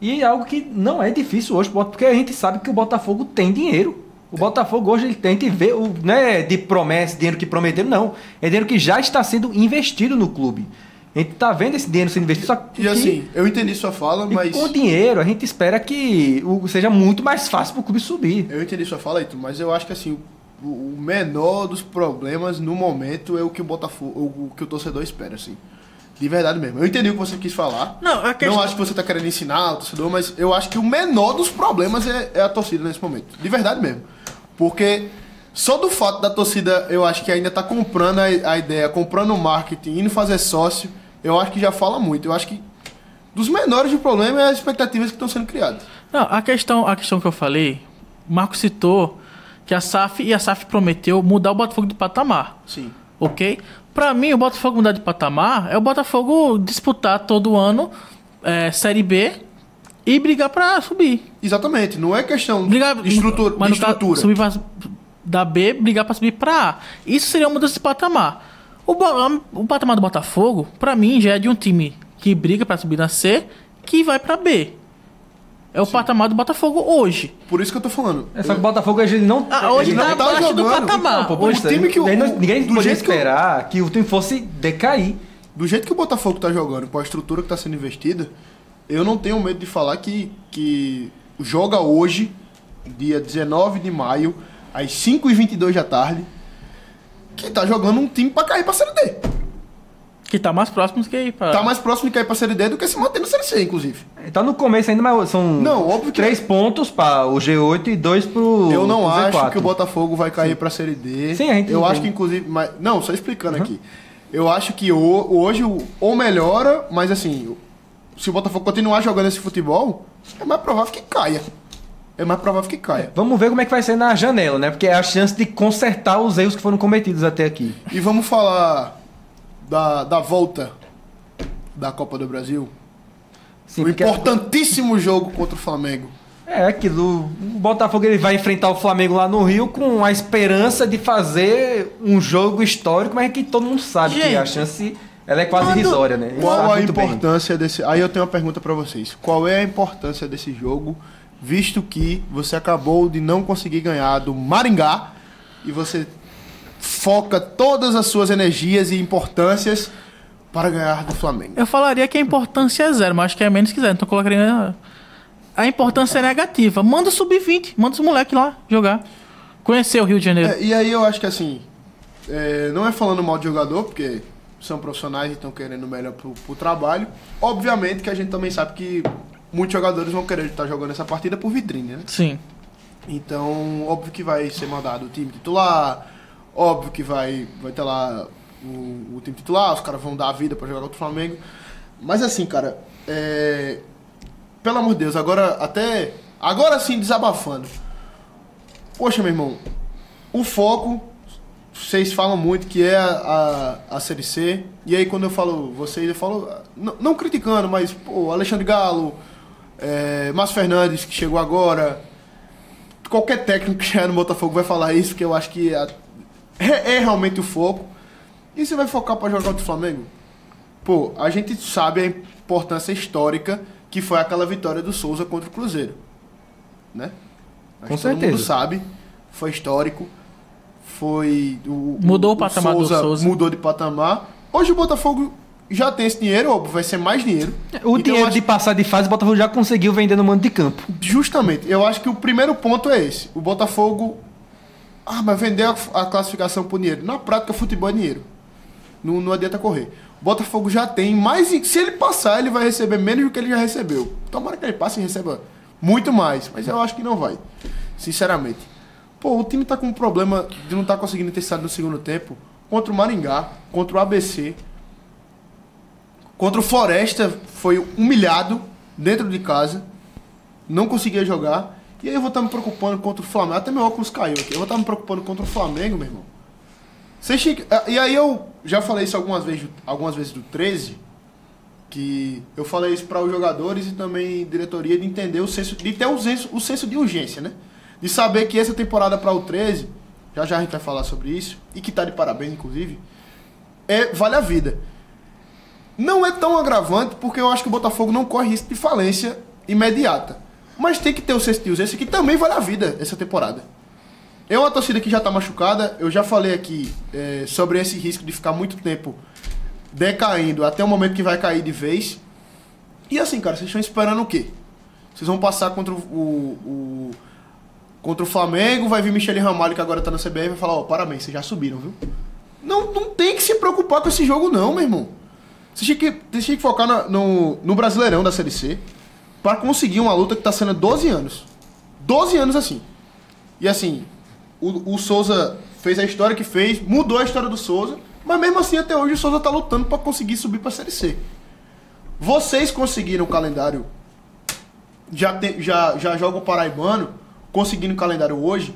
E é algo que não é difícil hoje, porque a gente sabe que o Botafogo tem dinheiro. O Botafogo hoje ele tem que ver, não é de promessa, dinheiro que prometeram, não. É dinheiro que já está sendo investido no clube. A gente está vendo esse dinheiro sendo investido, só que... E assim, eu entendi sua fala, mas... com o dinheiro, a gente espera que seja muito mais fácil para o clube subir. Eu entendi sua fala, Ito, mas eu acho que assim... O menor dos problemas no momento é o que o Botafogo, o que o torcedor espera, assim. De verdade mesmo. Eu entendi o que você quis falar. Não acho que você tá querendo ensinar o torcedor, mas eu acho que o menor dos problemas é a torcida nesse momento. De verdade mesmo. Porque só do fato da torcida, eu acho que ainda tá comprando a ideia, comprando o marketing, indo fazer sócio, eu acho que já fala muito. Eu acho que dos menores do problema é as expectativas que estão sendo criadas. Não, a questão que eu falei, o Marco citou que a SAF prometeu mudar o Botafogo de patamar. Sim. Ok? Pra mim, o Botafogo mudar de patamar é o Botafogo disputar todo ano Série B e brigar pra subir. Exatamente. Não é questão de estrutura. Mas subir da B, brigar pra subir pra A. Isso seria uma mudança de patamar. O patamar do Botafogo, pra mim, já é de um time que briga pra subir na C, que vai pra B. É o patamar do Botafogo hoje. Por isso que eu tô falando. Só que o Botafogo ele não... Hoje ele tá não tá abaixo do jogando. patamar. Pô, O time que ninguém do podia jeito que esperar que o time fosse decair. Do jeito que o Botafogo tá jogando, com a estrutura que tá sendo investida, eu não tenho medo de falar que joga hoje, dia 19 de maio, às 5h22 da tarde, que tá jogando um time pra cair pra Série D. Que tá mais próximo do que ir pra... Tá mais próximo de cair pra Série D do que se manter na Série C, inclusive. Tá no começo ainda, mas são Não, óbvio que 3 pontos para o G8 e 2 pro eu não pro acho Z4. que o Botafogo vai cair pra Série D. Sim, a gente eu entende. acho que inclusive, não, só explicando aqui. Eu acho que hoje ou melhora, mas assim, se o Botafogo continuar jogando esse futebol, é mais provável que caia. É mais provável que caia. Vamos ver como é que vai ser na janela, né? Porque é a chance de consertar os erros que foram cometidos até aqui. E vamos falar da volta da Copa do Brasil. Sim, O porque importantíssimo jogo contra o Flamengo. é aquilo. O Botafogo ele vai enfrentar o Flamengo lá no Rio com a esperança de fazer um jogo histórico, mas é que todo mundo sabe que Gente, a chance ela é quase irrisória, né? Ele Qual sabe a muito bem. importância desse... Aí eu tenho uma pergunta pra vocês. Qual é a importância desse jogo, visto que você acabou de não conseguir ganhar do Maringá e você foca todas as suas energias e importâncias para ganhar do Flamengo? Eu falaria que a importância é zero, mas acho que é menos que zero. Então eu colocaria... A importância é negativa. Manda o sub-20, manda os moleques lá jogar. Conhecer o Rio de Janeiro. E aí eu acho que assim, não é falando mal de jogador, porque são profissionais e estão querendo o melhor pro trabalho. Obviamente que a gente também sabe que muitos jogadores vão querer estar jogando essa partida por vitrine, né? Sim. Então, óbvio que vai ser mandado o time titular, óbvio que vai ter lá o time titular, os caras vão dar a vida pra jogar contra o Flamengo. Mas assim, cara, pelo amor de Deus, agora sim, desabafando. Poxa, meu irmão, o foco, vocês falam muito que é a Série C, e aí quando eu falo vocês, eu falo, não criticando, mas, pô, Alexandre Galo, Márcio Fernandes, que chegou agora, qualquer técnico que chegar no Botafogo vai falar isso, porque eu acho que é realmente o foco. E você vai focar para jogar contra o Flamengo? Pô, a gente sabe a importância histórica que foi aquela vitória do Souza contra o Cruzeiro, né? Acho Com que todo certeza. mundo sabe, foi histórico, Mudou o patamar do Souza. Mudou de patamar. Hoje o Botafogo já tem esse dinheiro, óbvio, vai ser mais dinheiro. O Então, dinheiro de passar de fase, o Botafogo já conseguiu vender no mando de campo. Justamente, eu acho que o primeiro ponto é esse. O Botafogo... mas vender a classificação por dinheiro. Na prática, futebol é dinheiro. Não adianta correr. O Botafogo já tem mais... Se ele passar, ele vai receber menos do que ele já recebeu. Tomara que ele passe e receba muito mais. Mas eu acho que não vai. Sinceramente. Pô, o time tá com um problema de não estar conseguindo intensidade no segundo tempo. Contra o Maringá, contra o ABC. Contra o Floresta, foi humilhado dentro de casa. Não conseguia jogar. E aí eu vou estar me preocupando contra o Flamengo. Até meu óculos caiu aqui. Eu vou estar me preocupando contra o Flamengo, meu irmão. E aí eu já falei isso algumas vezes do 13, que eu falei isso para os jogadores e também diretoria de entender de ter o senso de urgência, né? De saber que essa temporada para o 13, já a gente vai falar sobre isso, e que tá de parabéns, inclusive, vale a vida. Não é tão agravante, porque eu acho que o Botafogo não corre risco de falência imediata. Mas tem que ter o senso de urgência, que também vale a vida essa temporada. É uma torcida que já está machucada. Eu já falei aqui sobre esse risco de ficar muito tempo decaindo até o momento que vai cair de vez. E assim, cara, vocês estão esperando o quê? Vocês vão passar contra contra o Flamengo, vai vir Michele Ramalho, que agora tá na CBF, e vai falar, parabéns, vocês já subiram, viu? Não tem que se preocupar com esse jogo não, meu irmão. Vocês têm que focar no Brasileirão da Série C para conseguir uma luta que tá sendo 12 anos. 12 anos assim. E assim... O Souza fez a história que fez, mudou a história do Souza, mas mesmo assim até hoje o Souza tá lutando para conseguir subir para a Série C. Vocês conseguiram o calendário, já jogam o Paraibano, conseguindo o calendário hoje,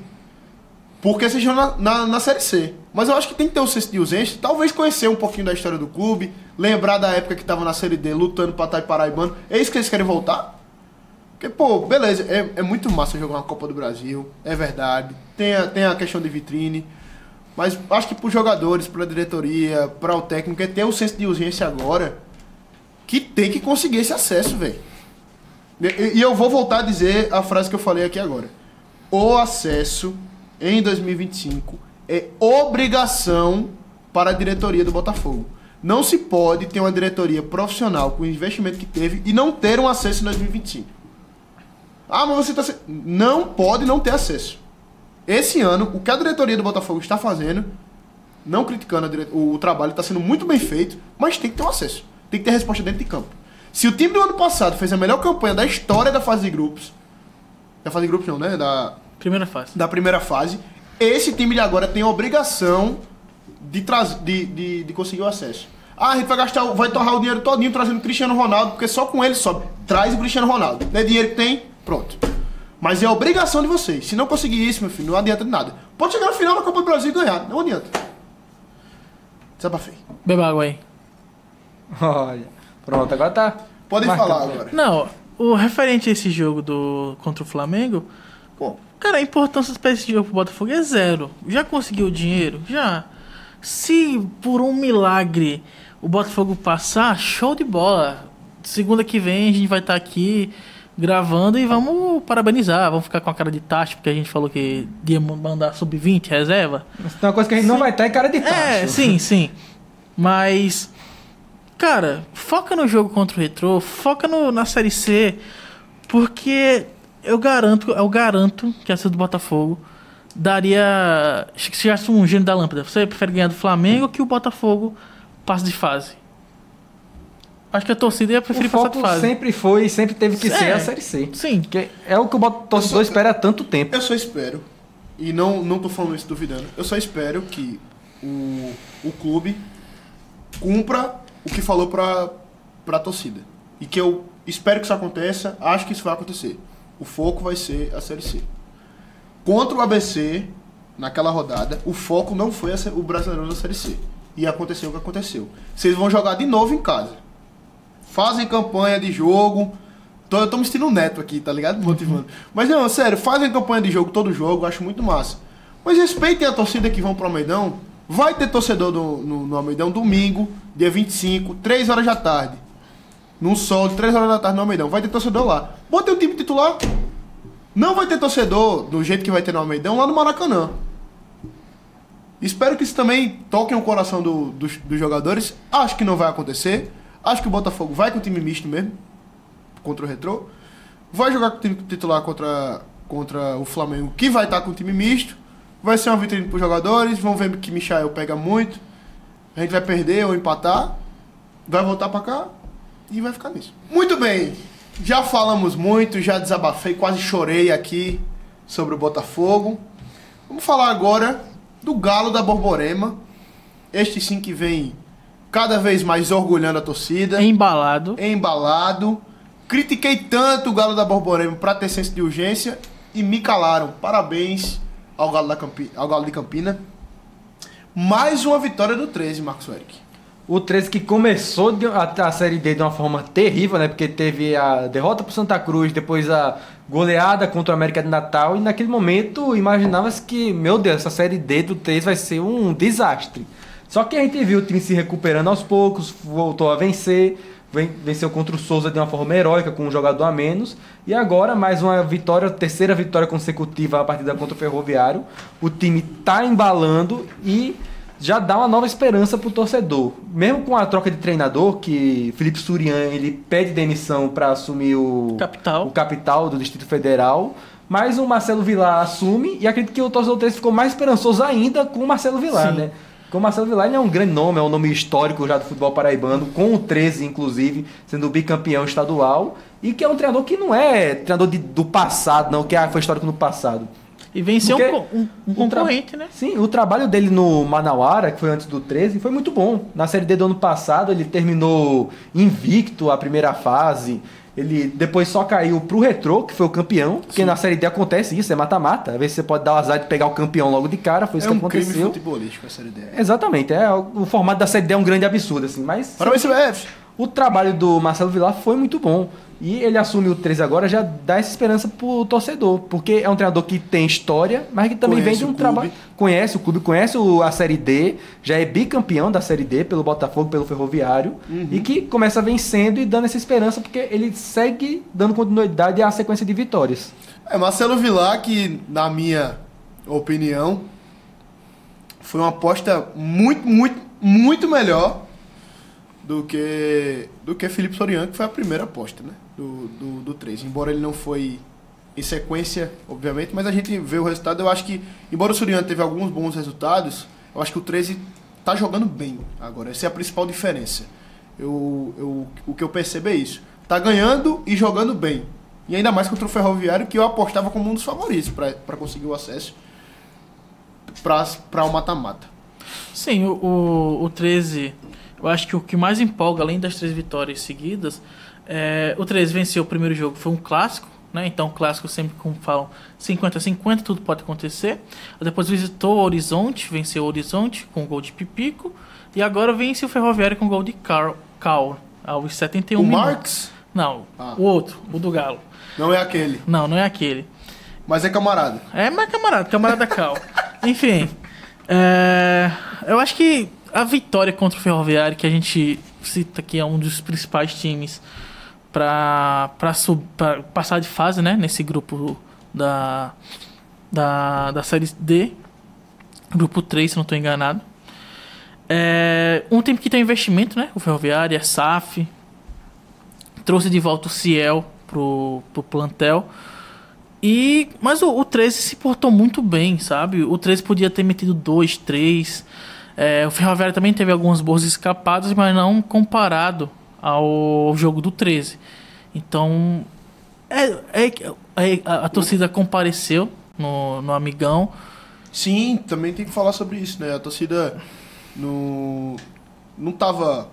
porque vocês estão na Série C. Mas eu acho que tem que ter o senso de urgência, talvez conhecer um pouquinho da história do clube, lembrar da época que tava na Série D, lutando para estar em Paraibano. É isso que eles querem voltar? Porque, pô, beleza, é muito massa jogar uma Copa do Brasil, é verdade. Tem a questão de vitrine, mas acho que para os jogadores, para a diretoria, para o técnico, é ter o senso de urgência agora que tem que conseguir esse acesso, velho. E eu vou voltar a dizer a frase que eu falei aqui agora. O acesso em 2025 é obrigação para a diretoria do Botafogo. Não se pode ter uma diretoria profissional com o investimento que teve e não ter um acesso em 2025. Ah, mas você está... Não pode não ter acesso. Esse ano, o que a diretoria do Botafogo está fazendo, não criticando o trabalho, está sendo muito bem feito, mas tem que ter um acesso. Tem que ter resposta dentro de campo. Se o time do ano passado fez a melhor campanha da história da fase de grupos... Da fase de grupos não, né? Primeira fase. Da primeira fase. Esse time de agora tem a obrigação de conseguir o acesso. Ah, a gente vai torrar o dinheiro todinho trazendo o Cristiano Ronaldo, porque só com ele sobe. Traz o Cristiano Ronaldo. Não é dinheiro que tem? Pronto. Mas é a obrigação de vocês. Se não conseguir isso, meu filho, não adianta de nada. Pode chegar no final da Copa do Brasil e ganhar. Não adianta. Desabafei. Beba água aí. Olha. Pronto, agora tá. Podem falar agora. Não, o referente a esse jogo contra o Flamengo, pô, cara, a importância para esse jogo pro Botafogo é zero. Já conseguiu o dinheiro? Já. Se por um milagre o Botafogo passar, show de bola. Segunda que vem a gente vai estar aqui gravando e vamos parabenizar. Vamos ficar com a cara de tacho, porque a gente falou que ia mandar sub-20, reserva. Mas tem uma coisa que a gente não vai estar é cara de tacho. É, sim. Mas, cara, foca no jogo contra o Retrô, foca na Série C, porque eu garanto que a torcida do Botafogo daria... Se chegasse um gênio da lâmpada, você prefere ganhar do Flamengo ou que o Botafogo passe de fase? Acho que a torcida ia preferir passar de fase. Sempre foi e sempre teve que ser a Série C. Sim. Porque é o que o torcedor espera há tanto tempo. Eu só espero, e não tô falando isso duvidando, eu só espero que o clube cumpra o que falou pra torcida. E que eu espero que isso aconteça, acho que isso vai acontecer. O foco vai ser a Série C. Contra o ABC, naquela rodada, o foco não foi o Brasileirão da Série C. E aconteceu o que aconteceu. Vocês vão jogar de novo em casa. Fazem campanha de jogo. Eu tô me sentindo neto aqui, tá ligado? Motivando. Mas não, sério, fazem campanha de jogo todo jogo, acho muito massa. Mas respeitem a torcida que vão pro Almeidão. Vai ter torcedor no Almeidão domingo, dia 25, 3 horas da tarde. Num sol de 3 horas da tarde no Almeidão. Vai ter torcedor lá. Bota o time titular. Não vai ter torcedor do jeito que vai ter no Almeidão lá no Maracanã. Espero que isso também toque o coração dos jogadores. Acho que não vai acontecer. Acho que o Botafogo vai com o time misto mesmo. Contra o Retrô. Vai jogar com o time titular contra o Flamengo, que vai estar com o time misto. Vai ser uma vitrine para os jogadores. Vão ver que Michael pega muito. A gente vai perder ou empatar. Vai voltar para cá. E vai ficar nisso. Muito bem. Já falamos muito, já desabafei, quase chorei aqui sobre o Botafogo. Vamos falar agora do Galo da Borborema. Este sim que vem cada vez mais orgulhando a torcida. Embalado. Critiquei tanto o Galo da Borborema para ter senso de urgência e me calaram. Parabéns ao Galo de Campina. Mais uma vitória do 13, Marcos Eric. O 13 que começou a Série D de uma forma terrível, né? Porque teve a derrota pro Santa Cruz, depois a goleada contra o América de Natal. E naquele momento imaginava-se que, meu Deus, essa Série D do 13 vai ser um desastre. Só que a gente viu o time se recuperando aos poucos, voltou a vencer. Venceu contra o Souza de uma forma heróica, com um jogador a menos. E agora mais uma vitória, terceira vitória consecutiva a partida contra o Ferroviário. O time tá embalando e já dá uma nova esperança pro torcedor. Mesmo com a troca de treinador, que Felipe Surian ele pede demissão para assumir o capital do Distrito Federal, mas o Marcelo Vilar assume e acredito que o torcedor 13 ficou mais esperançoso ainda com o Marcelo Vilar, né? Porque o Marcelo Vilar ele é um grande nome, é um nome histórico já do futebol paraibano, com o 13 inclusive, sendo bicampeão estadual, e que é um treinador que não é treinador do passado, não, que foi histórico no passado. E venceu um concorrente, né? Sim, o trabalho dele no Manauara, que foi antes do 13, foi muito bom. Na Série D do ano passado, ele terminou invicto a primeira fase. Ele depois só caiu pro Retrô, que foi o campeão. Porque na Série D acontece isso, é mata-mata. Às vezes você pode dar o azar de pegar o campeão logo de cara, foi isso que aconteceu. É um crime futebolístico a Série D. Exatamente, o formato da Série D é um grande absurdo, assim, mas... Parabéns, CBF! o trabalho do Marcelo Vilar foi muito bom. E ele assume o 13 agora, já dá essa esperança pro torcedor. Porque é um treinador que tem história, mas que também vem de um trabalho... Conhece o clube, conhece a Série D, já é bicampeão da Série D pelo Botafogo, pelo Ferroviário, e que começa vencendo e dando essa esperança, porque ele segue dando continuidade à sequência de vitórias. Marcelo Vilar, que na minha opinião foi uma aposta muito melhor do que Felipe Soriano, que foi a primeira aposta, né? Do 13. Embora ele não foi em sequência, obviamente, mas a gente vê o resultado. Eu acho que, embora o Soriano teve alguns bons resultados, eu acho que o 13 tá jogando bem agora. Essa é a principal diferença. O que eu percebo é isso. Tá ganhando e jogando bem. E ainda mais contra o Ferroviário, que eu apostava como um dos favoritos para conseguir o acesso para o mata-mata. Sim, o 13, eu acho que o que mais empolga, além das 3 vitórias seguidas, o 13 venceu o primeiro jogo, foi um clássico, né? Então o clássico sempre, como falam, 50-50, tudo pode acontecer. Depois visitou o Horizonte, venceu o Horizonte com gol de Pipico, e agora vence o Ferroviário com gol de Cal, aos 71 minutos. O Marques? Não, o outro, o do Galo. Não é aquele. Não é aquele. Mas é camarada. Mas camarada Cal. Enfim, eu acho que a vitória contra o Ferroviário, que a gente cita que é um dos principais times para passar de fase, né, nesse grupo da Série D, grupo 3, se não estou enganado. Um time que tem investimento, né, o Ferroviário, a SAF, trouxe de volta o Ciel pro plantel. Mas o 13 se portou muito bem, sabe? O 13 podia ter metido 2, 3. O Ferroviário também teve algumas boas escapadas, mas não comparado ao jogo do 13. Então, a torcida compareceu no Amigão. Sim, também tem que falar sobre isso, né? A torcida não tava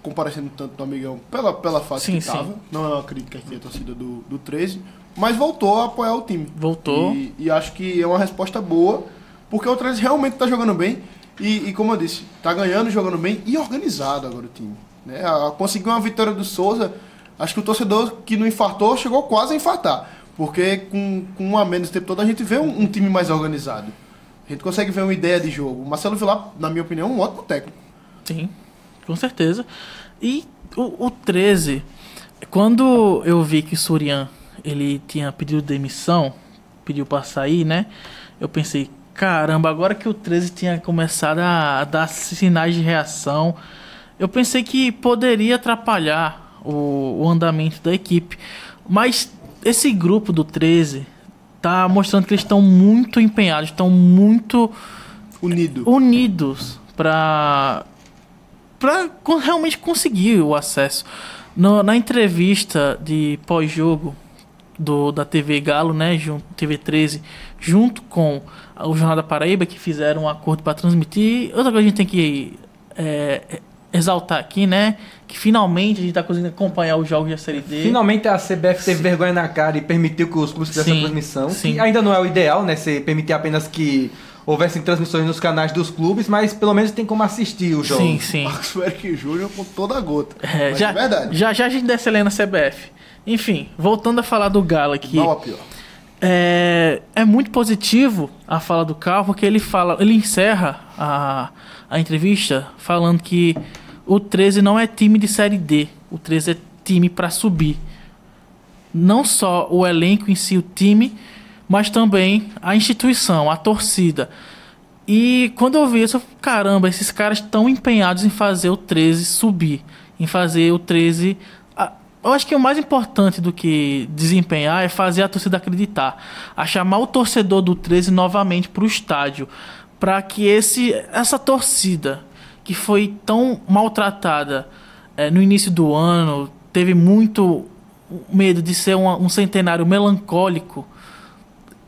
comparecendo tanto no Amigão pela fase que tava. Não é uma crítica aqui à torcida do 13, mas voltou a apoiar o time. Voltou. E acho que é uma resposta boa, porque o 13 realmente tá jogando bem. E como eu disse, tá ganhando, jogando bem e organizado agora o time. Né? Conseguiu uma vitória do Souza. Acho que o torcedor que não infartou chegou quase a infartar. Porque com um a menos o tempo todo a gente vê um time mais organizado. A gente consegue ver uma ideia de jogo. O Marcelo Vilar, na minha opinião, é um ótimo técnico. Sim, com certeza. E o 13, quando eu vi que o Soriano ele tinha pedido demissão, pediu para sair, né? Eu pensei, caramba, agora que o 13 tinha começado a dar sinais de reação, eu pensei que poderia atrapalhar o andamento da equipe. Mas esse grupo do 13 tá mostrando que eles estão muito empenhados, estão muito unidos para realmente conseguir o acesso. Na entrevista de pós-jogo da TV Galo, né, TV 13, junto com o Jornal da Paraíba, que fizeram um acordo para transmitir. Outra coisa que a gente tem que exaltar aqui, né, que finalmente a gente está conseguindo acompanhar os jogos da Série D. Finalmente a CBF teve vergonha na cara e permitiu que os clubes fizessem a transmissão. Sim. Que ainda não é o ideal, né, você permitir apenas que houvessem transmissões nos canais dos clubes, mas pelo menos tem como assistir o jogo. Sim. Marcos Eric Júnior com toda a gota. Já, é verdade. Já a gente desce ali na CBF. Enfim, voltando a falar do Galo aqui. Não, pior. É muito positivo a fala do Cal, porque ele encerra a entrevista falando que o 13 não é time de Série D. O 13 é time para subir. Não só o elenco em si, o time, mas também a instituição, a torcida. E quando eu vi isso, eu falei, caramba, esses caras estão empenhados em fazer o 13 subir, em fazer o 13... Eu acho que o mais importante do que desempenhar é fazer a torcida acreditar, a chamar o torcedor do 13 novamente para o estádio, para que essa torcida que foi tão maltratada no início do ano, teve muito medo de ser um centenário melancólico,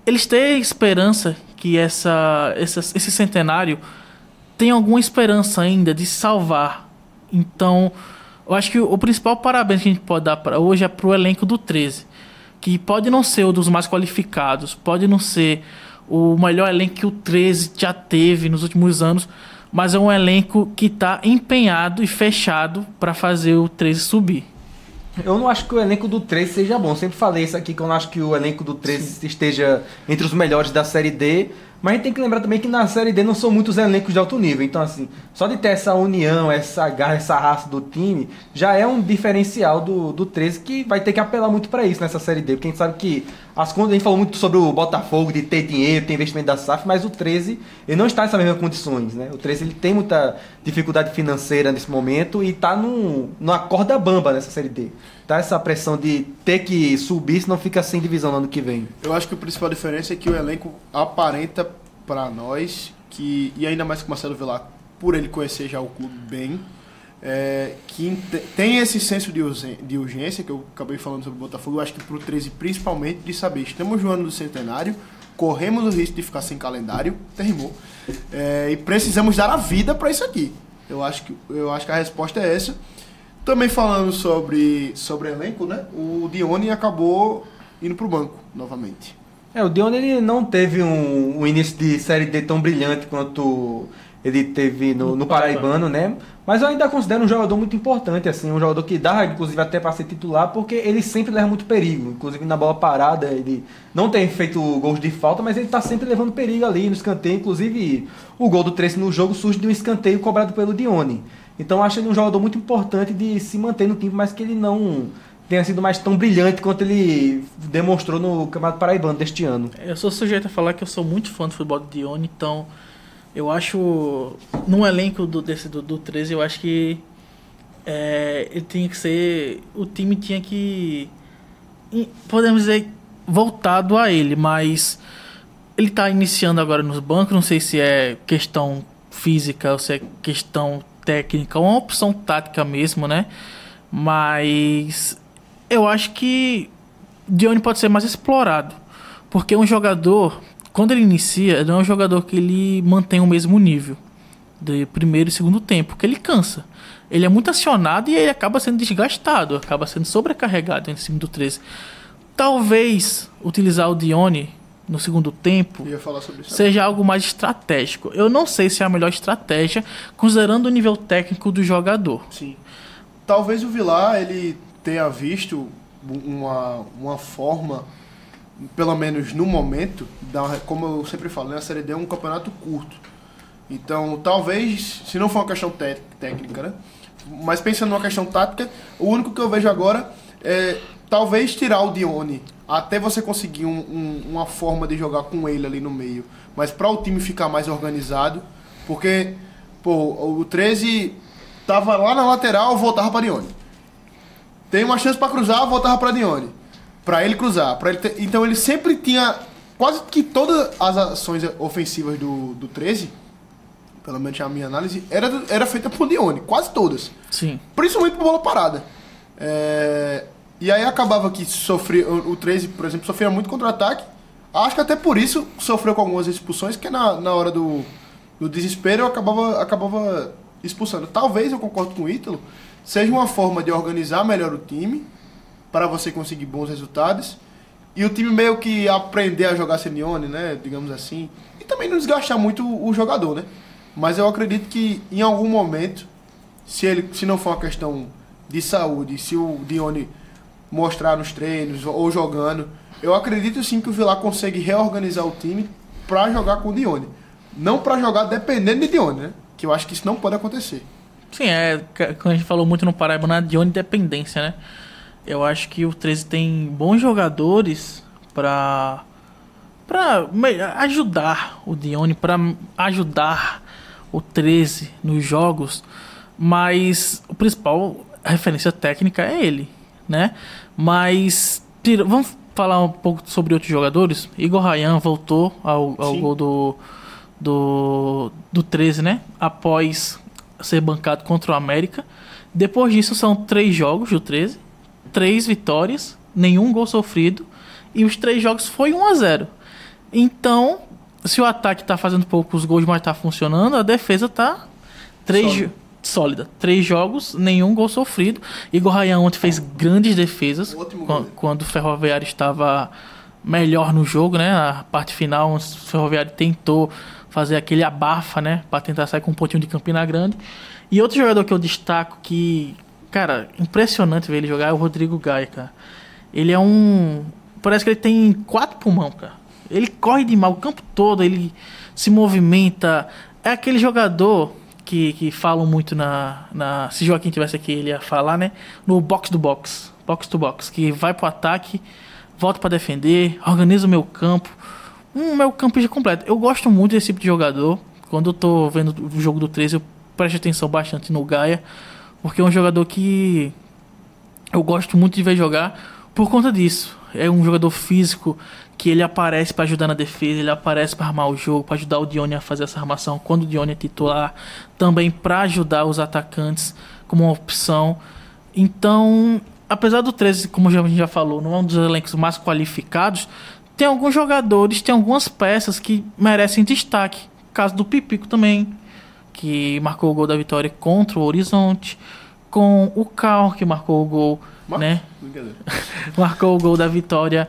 eles têm esperança que esse centenário tem alguma esperança ainda de se salvar. Então, eu acho que o principal parabéns que a gente pode dar para hoje é pro elenco do 13, que pode não ser um dos mais qualificados, pode não ser o melhor elenco que o 13 já teve nos últimos anos, mas é um elenco que está empenhado e fechado para fazer o 13 subir. Eu não acho que o elenco do 13 seja bom. Eu sempre falei isso aqui, que eu não acho que o elenco do 13 esteja entre os melhores da Série D. Mas a gente tem que lembrar também que na Série D não são muitos elencos de alto nível. Então, assim, só de ter essa união, essa garra, essa raça do time, já é um diferencial do 13 que vai ter que apelar muito para isso nessa Série D. Porque a gente sabe que as contas, a gente falou muito sobre o Botafogo, de ter dinheiro, ter investimento da SAF, mas o 13 ele não está nessas mesmas condições, né? O 13 ele tem muita dificuldade financeira nesse momento e está numa corda bamba nessa Série D. Tá essa pressão de ter que subir, senão fica sem divisão no ano que vem. Eu acho que a principal diferença é que o elenco aparenta para nós, e ainda mais com o Marcelo Vilar, por ele conhecer já o clube bem, que tem esse senso de urgência, que eu acabei falando sobre o Botafogo, eu acho que pro 13 principalmente, de saber, estamos no ano do centenário, corremos o risco de ficar sem calendário, terminou, e precisamos dar a vida para isso aqui. Eu acho que a resposta é essa. Também falando sobre elenco, né? O Dione acabou indo pro banco novamente. O Dione ele não teve um início de Série D tão brilhante quanto ele teve no Paraibano, né? Mas eu ainda considero um jogador muito importante, assim, um jogador que dá, inclusive, até para ser titular, porque ele sempre leva muito perigo. Inclusive na bola parada, ele não tem feito gols de falta, mas ele está sempre levando perigo ali no escanteio. Inclusive, o gol do 13 no jogo surge de um escanteio cobrado pelo Dione. Então eu acho ele um jogador muito importante de se manter no time, mas que ele não tenha sido mais tão brilhante quanto ele demonstrou no Campeonato Paraibano deste ano. Eu sou sujeito a falar que eu sou muito fã do futebol do Dione, então eu acho, num elenco do 13, eu acho que ele tinha que ser, o time tinha que, podemos dizer, voltado a ele, mas ele está iniciando agora nos bancos, não sei se é questão física ou se é questão técnica, uma opção tática mesmo, né? Mas eu acho que Dione pode ser mais explorado, porque um jogador, quando ele inicia, não é um jogador que ele mantém o mesmo nível de primeiro e segundo tempo, porque ele cansa. Ele é muito acionado e ele acaba sendo desgastado, acaba sendo sobrecarregado em cima do 13. Talvez utilizar o Dione no segundo tempo seja algo mais estratégico. Eu não sei se é a melhor estratégia, considerando o nível técnico do jogador. Sim. Talvez o Vilar ele tenha visto uma forma, pelo menos no momento, como eu sempre falo, né, a Série D é um campeonato curto. Então, talvez, se não for uma questão técnica, né, mas pensando numa questão tática, o único que eu vejo agora é talvez tirar o Dione, até você conseguir uma forma de jogar com ele ali no meio. Mas para o time ficar mais organizado, porque o 13 tava lá na lateral, voltava para Dione. Tem uma chance para cruzar, voltava para Dione. Para ele cruzar. Então ele sempre tinha, quase que todas as ações ofensivas do 13, pelo menos a minha análise, era feita por Dione. Quase todas. Sim. Principalmente por bola parada. E aí acabava que o 13, por exemplo, sofria muito contra-ataque. Acho que até por isso sofreu com algumas expulsões, que na hora do desespero eu acabava expulsando. Talvez, eu concordo com o Ítalo, seja uma forma de organizar melhor o time, para você conseguir bons resultados, e o time meio que aprender a jogar sem Dione, né, digamos assim, e também não desgastar muito o jogador, né. Mas eu acredito que em algum momento, se não for uma questão de saúde, se o Dione mostrar nos treinos ou jogando, eu acredito sim que o Vilar consegue reorganizar o time para jogar com o Dione. Não para jogar dependendo de Dione, né? Que eu acho que isso não pode acontecer. Sim, quando a gente falou muito no Paraíba, na Dione dependência, né? Eu acho que o 13 tem bons jogadores para ajudar o Dione, para ajudar o 13 nos jogos, mas o principal referência técnica é ele, né? Mas vamos falar um pouco sobre outros jogadores. Igor Ryan voltou ao gol do 13, né? Após ser bancado contra o América. Depois disso são 3 jogos do 13, 3 vitórias, nenhum gol sofrido, e os 3 jogos foi 1-0. Então, se o ataque tá fazendo poucos gols, mas tá funcionando, a defesa tá sólida. 3 jogos, nenhum gol sofrido. Igor Ryan ontem fez grandes defesas quando o Ferroviário estava melhor no jogo, né? A parte final, o Ferroviário tentou fazer aquele abafa, né? Pra tentar sair com um pontinho de Campina Grande. E outro jogador que eu destaco que, cara, impressionante ver ele jogar é o Rodrigo Gaia, cara. Ele é um... Parece que ele tem 4 pulmão, cara. Ele corre demais o campo todo, ele se movimenta. É aquele jogador que falam muito se Joaquim tivesse aqui, ele ia falar, né? No box to box, que vai pro ataque, volta pra defender, organiza o meu campo. Meu campo já completo. Eu gosto muito desse tipo de jogador. Quando eu tô vendo o jogo do 13, eu presto atenção bastante no Gaia, porque é um jogador que eu gosto muito de ver jogar por conta disso. É um jogador físico que ele aparece para ajudar na defesa, ele aparece para armar o jogo, para ajudar o Dione a fazer essa armação quando o Dione é titular, também para ajudar os atacantes como uma opção. Então, apesar do 13, como a gente já falou, não é um dos elencos mais qualificados, tem alguns jogadores, tem algumas peças que merecem destaque. O caso do Pipico também, que marcou o gol da vitória contra o Horizonte, com o Cal, que marcou o gol, né? Marcou o gol da vitória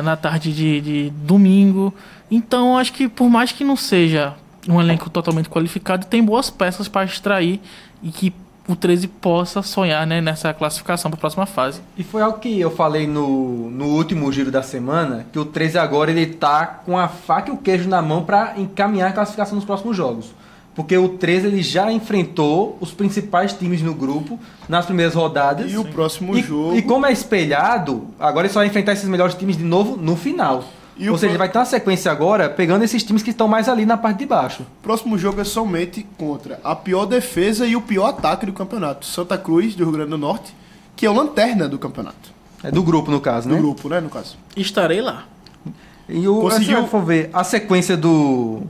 na tarde de domingo. Então, acho que por mais que não seja um elenco totalmente qualificado, tem boas peças para extrair e que o 13 possa sonhar, né, nessa classificação para a próxima fase. E foi algo que eu falei no último giro da semana, que o 13 agora ele tá com a faca e o queijo na mão para encaminhar a classificação nos próximos jogos. Porque o 13 ele já enfrentou os principais times no grupo nas primeiras rodadas. E o próximo jogo... E como é espelhado, agora ele só vai enfrentar esses melhores times de novo no final. Ou seja, ele vai ter uma sequência agora pegando esses times que estão mais ali na parte de baixo. O próximo jogo é somente contra a pior defesa e o pior ataque do campeonato. Santa Cruz, do Rio Grande do Norte, que é o lanterna do campeonato. É do grupo, no caso, né? Do grupo, né, no caso. Estarei lá. E se for ver, a sequência do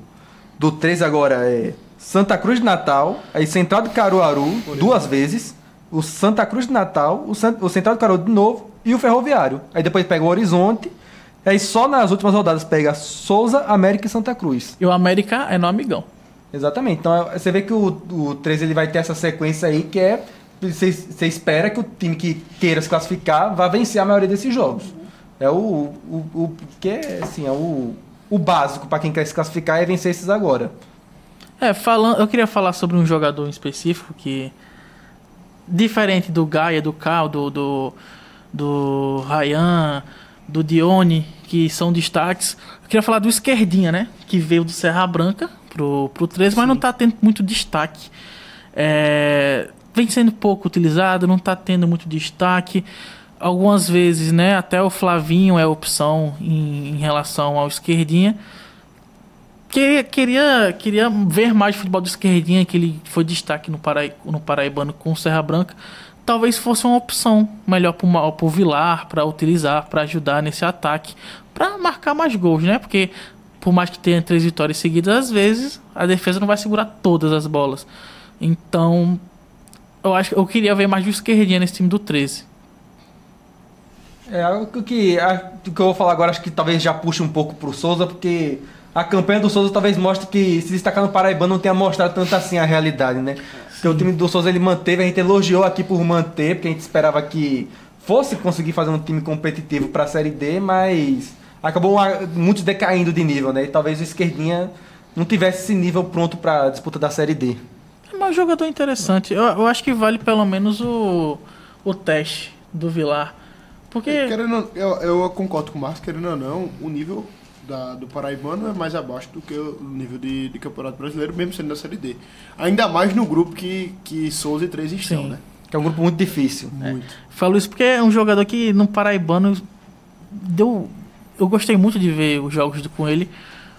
13 agora é Santa Cruz de Natal, aí Central de Caruaru, duas vezes, o Santa Cruz de Natal, o Central de Caruaru de novo e o Ferroviário. Aí depois pega o Horizonte, aí só nas últimas rodadas pega Souza, América e Santa Cruz. E o América é no amigão. Exatamente. Então você vê que o 13 ele vai ter essa sequência aí que é... Você espera que o time que queira se classificar vá vencer a maioria desses jogos. É que é assim, é o básico para quem quer se classificar é vencer esses agora. Eu queria falar sobre um jogador em específico que, diferente do Gaia, do Cal, do Ryan, do Dione, que são destaques, eu queria falar do Esquerdinha, né? Que veio do Serra Branca pro 13, mas não tá tendo muito destaque. Vem sendo pouco utilizado, não tá tendo muito destaque. Algumas vezes, né? Até o Flavinho é opção em relação ao Esquerdinha. Queria ver mais futebol do Esquerdinha, que ele foi destaque no Paraibano com o Serra Branca. Talvez fosse uma opção melhor pro Vilar, para utilizar, para ajudar nesse ataque, para marcar mais gols, né? Porque por mais que tenha 3 vitórias seguidas, às vezes a defesa não vai segurar todas as bolas. Então, eu queria ver mais do Esquerdinha nesse time do 13. O que eu vou falar agora, acho que talvez já puxe um pouco pro Souza, porque a campanha do Souza talvez mostre que se destacar no Paraibano não tenha mostrado tanto assim a realidade, né? Porque o time do Souza ele manteve, a gente elogiou aqui por manter, porque a gente esperava que fosse conseguir fazer um time competitivo para a Série D, mas acabou muito decaindo de nível, né? E talvez o Esquerdinha não tivesse esse nível pronto para a disputa da Série D. É um jogador interessante. Eu acho que vale pelo menos o teste do Vilar. Porque... Eu concordo com o Marcos, querendo ou não, o nível do Paraibano é mais abaixo do que o nível de Campeonato Brasileiro, mesmo sendo da Série D. Ainda mais no grupo que Souza e 13 estão, né? Que é um grupo muito difícil. Muito. Falo isso porque é um jogador que no Paraibano eu gostei muito de ver os jogos com ele.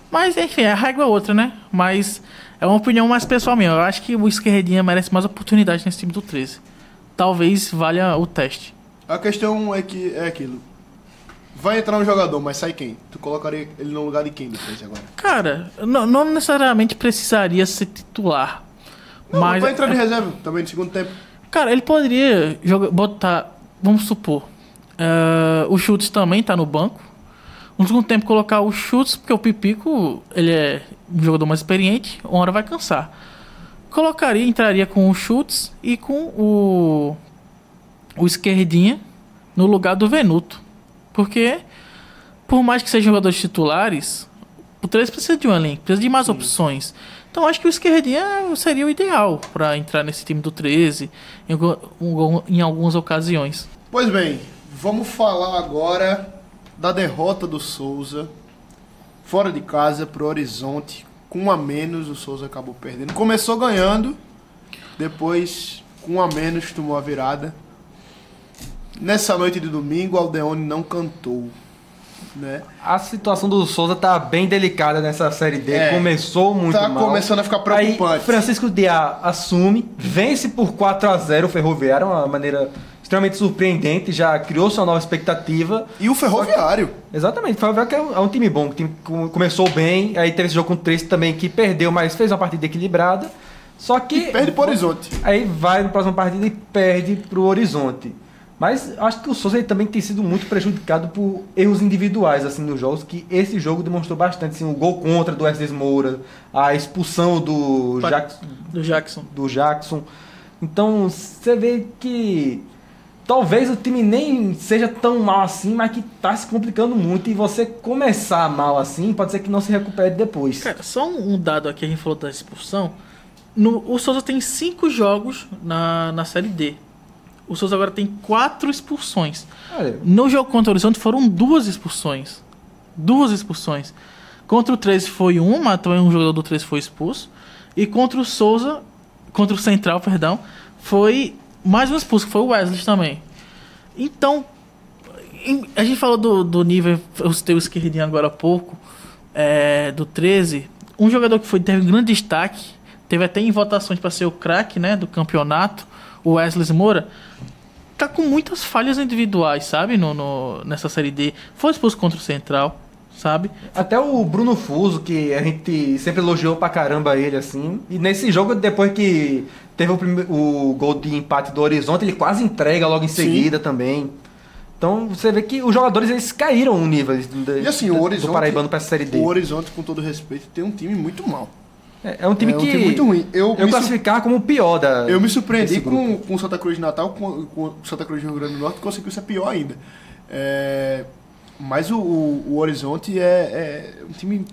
Mas, enfim, a regra é outra, né? Mas é uma opinião mais pessoal minha. Eu acho que o Esquerdinha merece mais oportunidade nesse time do 13. Talvez valha o teste. A questão é que é aquilo. Vai entrar um jogador, mas sai quem? Tu colocaria ele no lugar de quem depois agora? Cara, não necessariamente precisaria ser titular. Não, mas vai entrar de reserva também no segundo tempo. Cara, ele poderia botar, vamos supor, o Schultz também tá no banco. No segundo tempo colocar o Schultz, porque o Pipico, ele é um jogador mais experiente, uma hora vai cansar. Entraria com o Schultz e com o Esquerdinha no lugar do Venuto. Porque por mais que sejam jogadores titulares, o 13 precisa de um elenco, precisa de mais opções. Então acho que o Esquerdinha seria o ideal para entrar nesse time do 13 em algumas ocasiões. Pois bem, vamos falar agora da derrota do Souza fora de casa pro Horizonte. Com 1 a menos, o Souza acabou perdendo. Começou ganhando, depois com 1 a menos tomou a virada. Nessa noite de domingo, o Aldeone não cantou, né? A situação do Souza tá bem delicada nessa Série D. Começou muito mal. Tá começando a ficar preocupante. Aí, Francisco Diá assume, vence por 4-0 o Ferroviário, uma maneira extremamente surpreendente, já criou sua nova expectativa. E o Ferroviário. Exatamente, o Ferroviário que é um time bom, o time começou bem, aí teve esse jogo com o 13 também que perdeu, mas fez uma partida equilibrada. Só que... E perde pro Horizonte. Aí vai na próxima partida e perde pro Horizonte. Mas acho que o Souza ele também tem sido muito prejudicado por erros individuais assim nos jogos, que esse jogo demonstrou bastante, assim, o gol contra do Wesley Moura, a expulsão do Jackson. Então você vê que talvez o time nem seja tão mal assim, mas que tá se complicando muito, e você começar mal assim, pode ser que não se recupere depois. Cara, só um dado aqui, a gente falou da expulsão. O Souza tem 5 jogos na Série D. O Souza agora tem 4 expulsões. No jogo contra o Horizonte foram 2 expulsões. 2 expulsões. Contra o 13 foi uma, também um jogador do 13 foi expulso. E contra o Souza, contra o Central, perdão, foi mais um expulso, que foi o Wesley também. Então, a gente falou do nível, eu citei o Esquerdinho agora há pouco, do 13. Um jogador que teve um grande destaque, teve até em votações para ser o craque, né, do campeonato, o Wesley Moura, tá com muitas falhas individuais, sabe, nessa Série D. Foi expulso contra o Central, sabe? Até o Bruno Fuso, que a gente sempre elogiou pra caramba ele, assim. E nesse jogo, depois que teve o gol de empate do Horizonte, ele quase entrega logo em seguida também. Então você vê que os jogadores eles caíram um nível e assim, o Horizonte, do Paraibano pra essa Série D. O Horizonte, com todo respeito, tem um time muito mal. É um time time muito ruim. Eu classificar como o pior da. Eu me surpreendi com o Santa Cruz de Natal, com o Santa Cruz de Rio Grande do Norte, conseguiu ser pior ainda. Mas o Horizonte é um time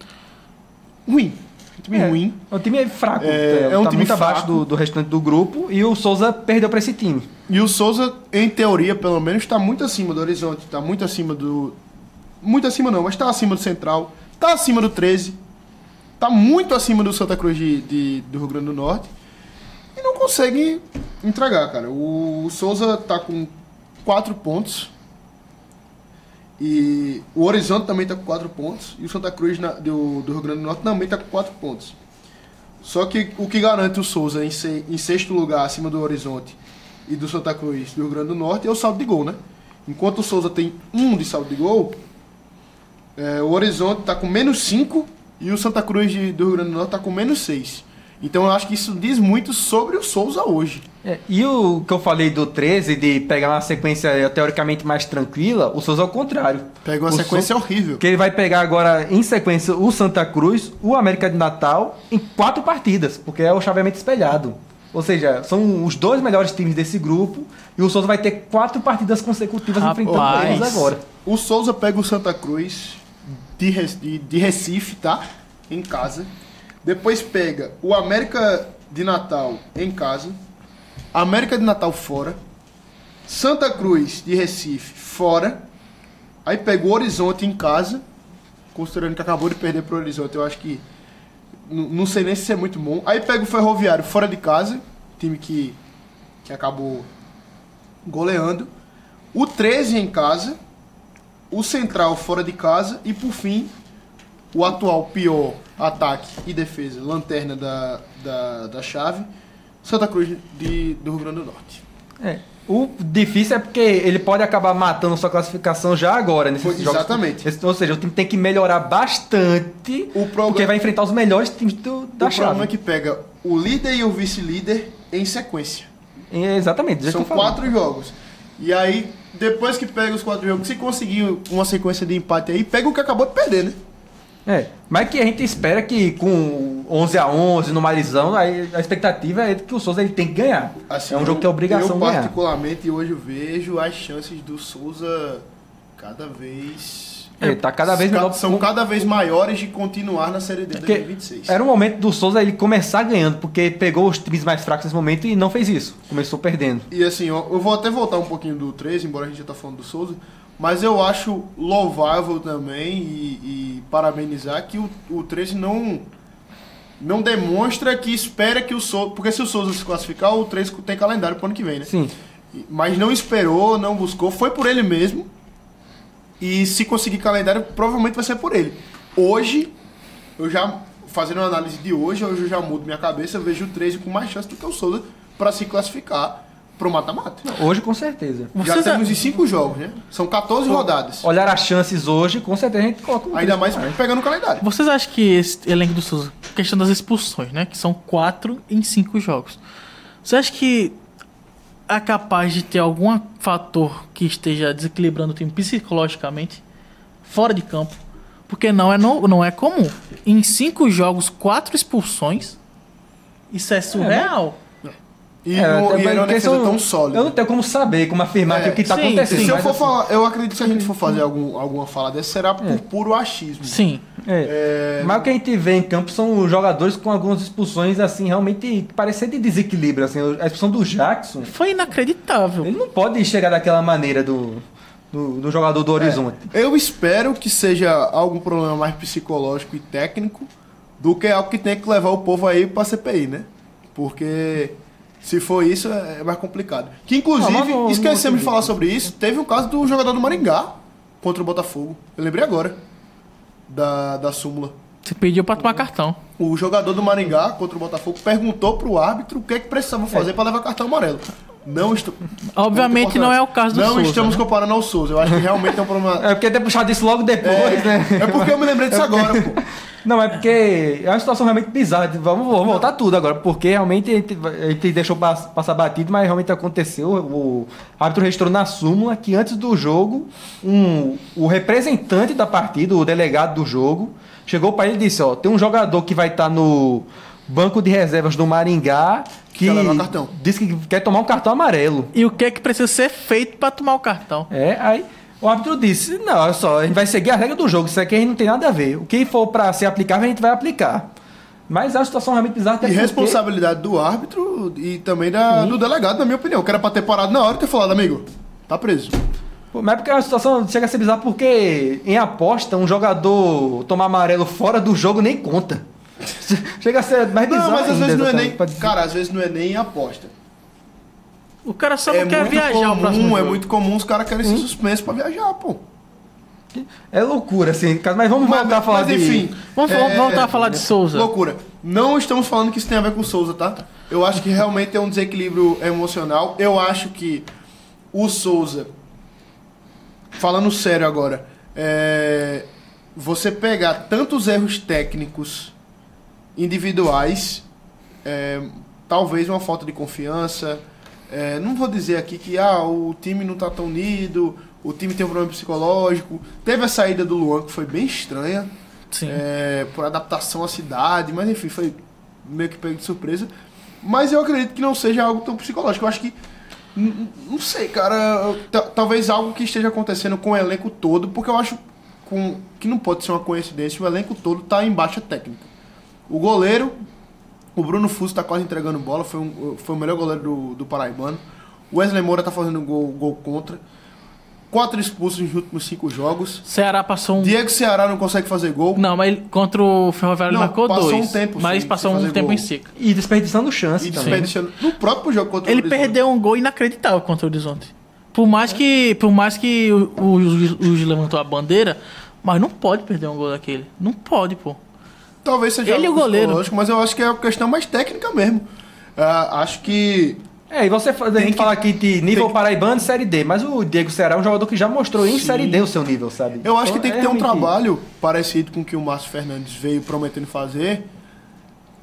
ruim. Um time ruim. É um time fraco. É um tá time muito abaixo fraco do restante do grupo, e o Souza perdeu pra esse time. E o Souza, em teoria, pelo menos, está muito acima do Horizonte. Está muito acima do... Muito acima não, mas está acima do Central. Está acima do 13. Tá muito acima do Santa Cruz do Rio Grande do Norte. E não consegue entregar, cara. O Souza tá com 4 pontos. E o Horizonte também tá com 4 pontos. E o Santa Cruz do Rio Grande do Norte também tá com 4 pontos. Só que o que garante o Souza em 6º lugar acima do Horizonte e do Santa Cruz do Rio Grande do Norte é o saldo de gol, né? Enquanto o Souza tem 1 de saldo de gol, o Horizonte tá com menos 5. E o Santa Cruz do Rio Grande do Norte está com menos 6. Então eu acho que isso diz muito sobre o Souza hoje. E o que eu falei do 13, de pegar uma sequência teoricamente mais tranquila, o Souza é o contrário. Pega uma sequência horrível. Que ele vai pegar agora em sequência o Santa Cruz, o América de Natal, em 4 partidas, porque é o chaveamento espelhado. Ou seja, são os 2 melhores times desse grupo, e o Souza vai ter 4 partidas consecutivas enfrentando eles agora. O Souza pega o Santa Cruz de Recife, tá? Em casa. Depois pega o América de Natal em casa. América de Natal fora. Santa Cruz de Recife fora. Aí pega o Horizonte em casa. Considerando que acabou de perder pro Horizonte, eu acho que... Não sei nem se é muito bom. Aí pega o Ferroviário fora de casa. Time que acabou goleando. O 13 em casa. O Central fora de casa e, por fim, o atual pior ataque e defesa, lanterna da chave, Santa Cruz do Rio Grande do Norte. O difícil é porque ele pode acabar matando sua classificação já agora nesses jogos. Exatamente. Ou seja, o time tem que melhorar bastante, porque vai enfrentar os melhores times da chave. O problema é que pega o líder e o vice-líder em sequência. Exatamente. São 4 jogos. E aí, depois que pega os 4 jogos, se conseguir uma sequência de empate aí, pega o que acabou de perder, né? Mas que a gente espera que com 11-11 no Marizão, aí a expectativa é que o Souza ele tem que ganhar. Assim, é um jogo que é obrigação ganhar. Eu particularmente hoje vejo as chances do Souza cada vez Tá cada vez melhor. São cada vez maiores de continuar na Série D de 2026. Era o momento do Souza ele começar ganhando, porque pegou os times mais fracos nesse momento e não fez isso. Começou perdendo. E assim, eu vou até voltar um pouquinho do 13, embora a gente já tá falando do Souza, mas eu acho louvável também e parabenizar que o 13 não demonstra que espera que o Souza... Porque se o Souza se classificar, o 13 tem calendário pro ano que vem, né? Sim. Mas não esperou, não buscou, foi por ele mesmo. E se conseguir calendário, provavelmente vai ser por ele. Hoje, eu já, fazendo uma análise de hoje, eu já mudo minha cabeça, eu vejo o 13 com mais chance do que o Souza para se classificar pro mata-mata. Hoje, com certeza. Já temos em 5 jogos, né? São 14 rodadas. Olhar as chances hoje, com certeza a gente coloca Ainda mais pegando o calendário. Vocês acham que esse elenco do Souza, questão das expulsões, né? Que são 4 em 5 jogos. Você acha que é capaz de ter algum fator que esteja desequilibrando o time psicologicamente, fora de campo? Porque não é comum. Em 5 jogos, 4 expulsões, isso é surreal. E era uma defesa tão sólida. Eu não tenho como saber, como afirmar que o que está acontecendo. Se eu for falar, eu acredito que se a gente for fazer alguma fala dessa, será por puro achismo. Sim. Mas o que a gente vê em campo são jogadores com algumas expulsões, assim, realmente parecendo de desequilíbrio. Assim, a expulsão do Jackson Foi inacreditável. ele não pode chegar daquela maneira do jogador do Horizonte. Eu espero que seja algum problema mais psicológico e técnico do que algo que tenha que levar o povo aí pra CPI, né? Porque se for isso, é mais complicado. Que inclusive, esquecemos de falar sobre isso, teve um caso do jogador do Maringá contra o Botafogo. Eu lembrei agora da súmula. Você pediu pra tomar cartão. O jogador do Maringá contra o Botafogo perguntou pro árbitro o que é que precisava fazer pra levar cartão amarelo. Não estou... Obviamente não é o caso do Souza. Não estamos né? comparando ao Souza. Eu acho que realmente é um problema... É porque ter puxado isso logo depois, né? É porque eu me lembrei disso agora, pô. Não, é porque é uma situação realmente bizarra. Vamos voltar tudo agora, porque realmente a gente deixou passar batido, mas realmente aconteceu. O árbitro registrou na súmula que antes do jogo, o representante da partida, o delegado do jogo, chegou para ele e disse, ó, tem um jogador que vai estar no banco de reservas do Maringá que disse que quer tomar um cartão amarelo. E o que é que precisa ser feito para tomar o cartão? Aí o árbitro disse, não, olha só, a gente vai seguir a regra do jogo, isso aqui a gente não tem nada a ver. O que for para ser aplicável, a gente vai aplicar. Mas é uma situação realmente bizarra. E responsabilidade do árbitro e também do delegado, na minha opinião, que era para ter parado na hora e ter falado, amigo, tá preso. Mas é porque a situação chega a ser bizarra porque em aposta, um jogador tomar amarelo fora do jogo nem conta. Chega a ser mais bizarro. Não, mas às vezes não é nem... Cara, às vezes não é nem aposta. O cara só não quer viajar. É muito comum os caras querem ser suspensos pra viajar, pô. É loucura, assim. Mas vamos voltar a falar de... enfim, vamos voltar a falar de Souza. Loucura. Não estamos falando que isso tem a ver com Souza, tá? Eu acho que realmente é um desequilíbrio emocional. Eu acho que o Souza... Falando sério agora, você pegar tantos erros técnicos individuais, talvez uma falta de confiança, não vou dizer aqui que o time não está tão unido, o time tem um problema psicológico, teve a saída do Luan que foi bem estranha, por adaptação à cidade, mas enfim, foi meio que pego de surpresa, mas eu acredito que não seja algo tão psicológico. Eu acho que não sei, cara. Talvez algo que esteja acontecendo com o elenco todo, porque eu acho que não pode ser uma coincidência. O elenco todo tá em baixa técnica. O goleiro, o Bruno Fuso tá quase entregando bola, foi o melhor goleiro do Paraibano. O Wesley Moura tá fazendo gol contra. 4 expulsos nos últimos 5 jogos. Ceará passou Diego Ceará não consegue fazer gol. Não, mas contra o Ferroviário ele marcou 2. Passou um tempo. Mas passou um tempo em seca. E desperdiçando chance também. No próprio jogo contra o Ele Horizonte. perdeu um gol inacreditável contra o Horizonte. Por mais que o juiz levantou a bandeira, mas não pode perder um gol daquele. Não pode, pô. Talvez seja ele e o goleiro. Mas eu acho que é uma questão mais técnica mesmo. Acho que... E você fala aqui de nível paraibano, Série D, mas o Diego Ceará é um jogador que já mostrou em Série D o seu nível, sabe? Eu acho que tem que ter um trabalho parecido com o que o Márcio Fernandes veio prometendo fazer.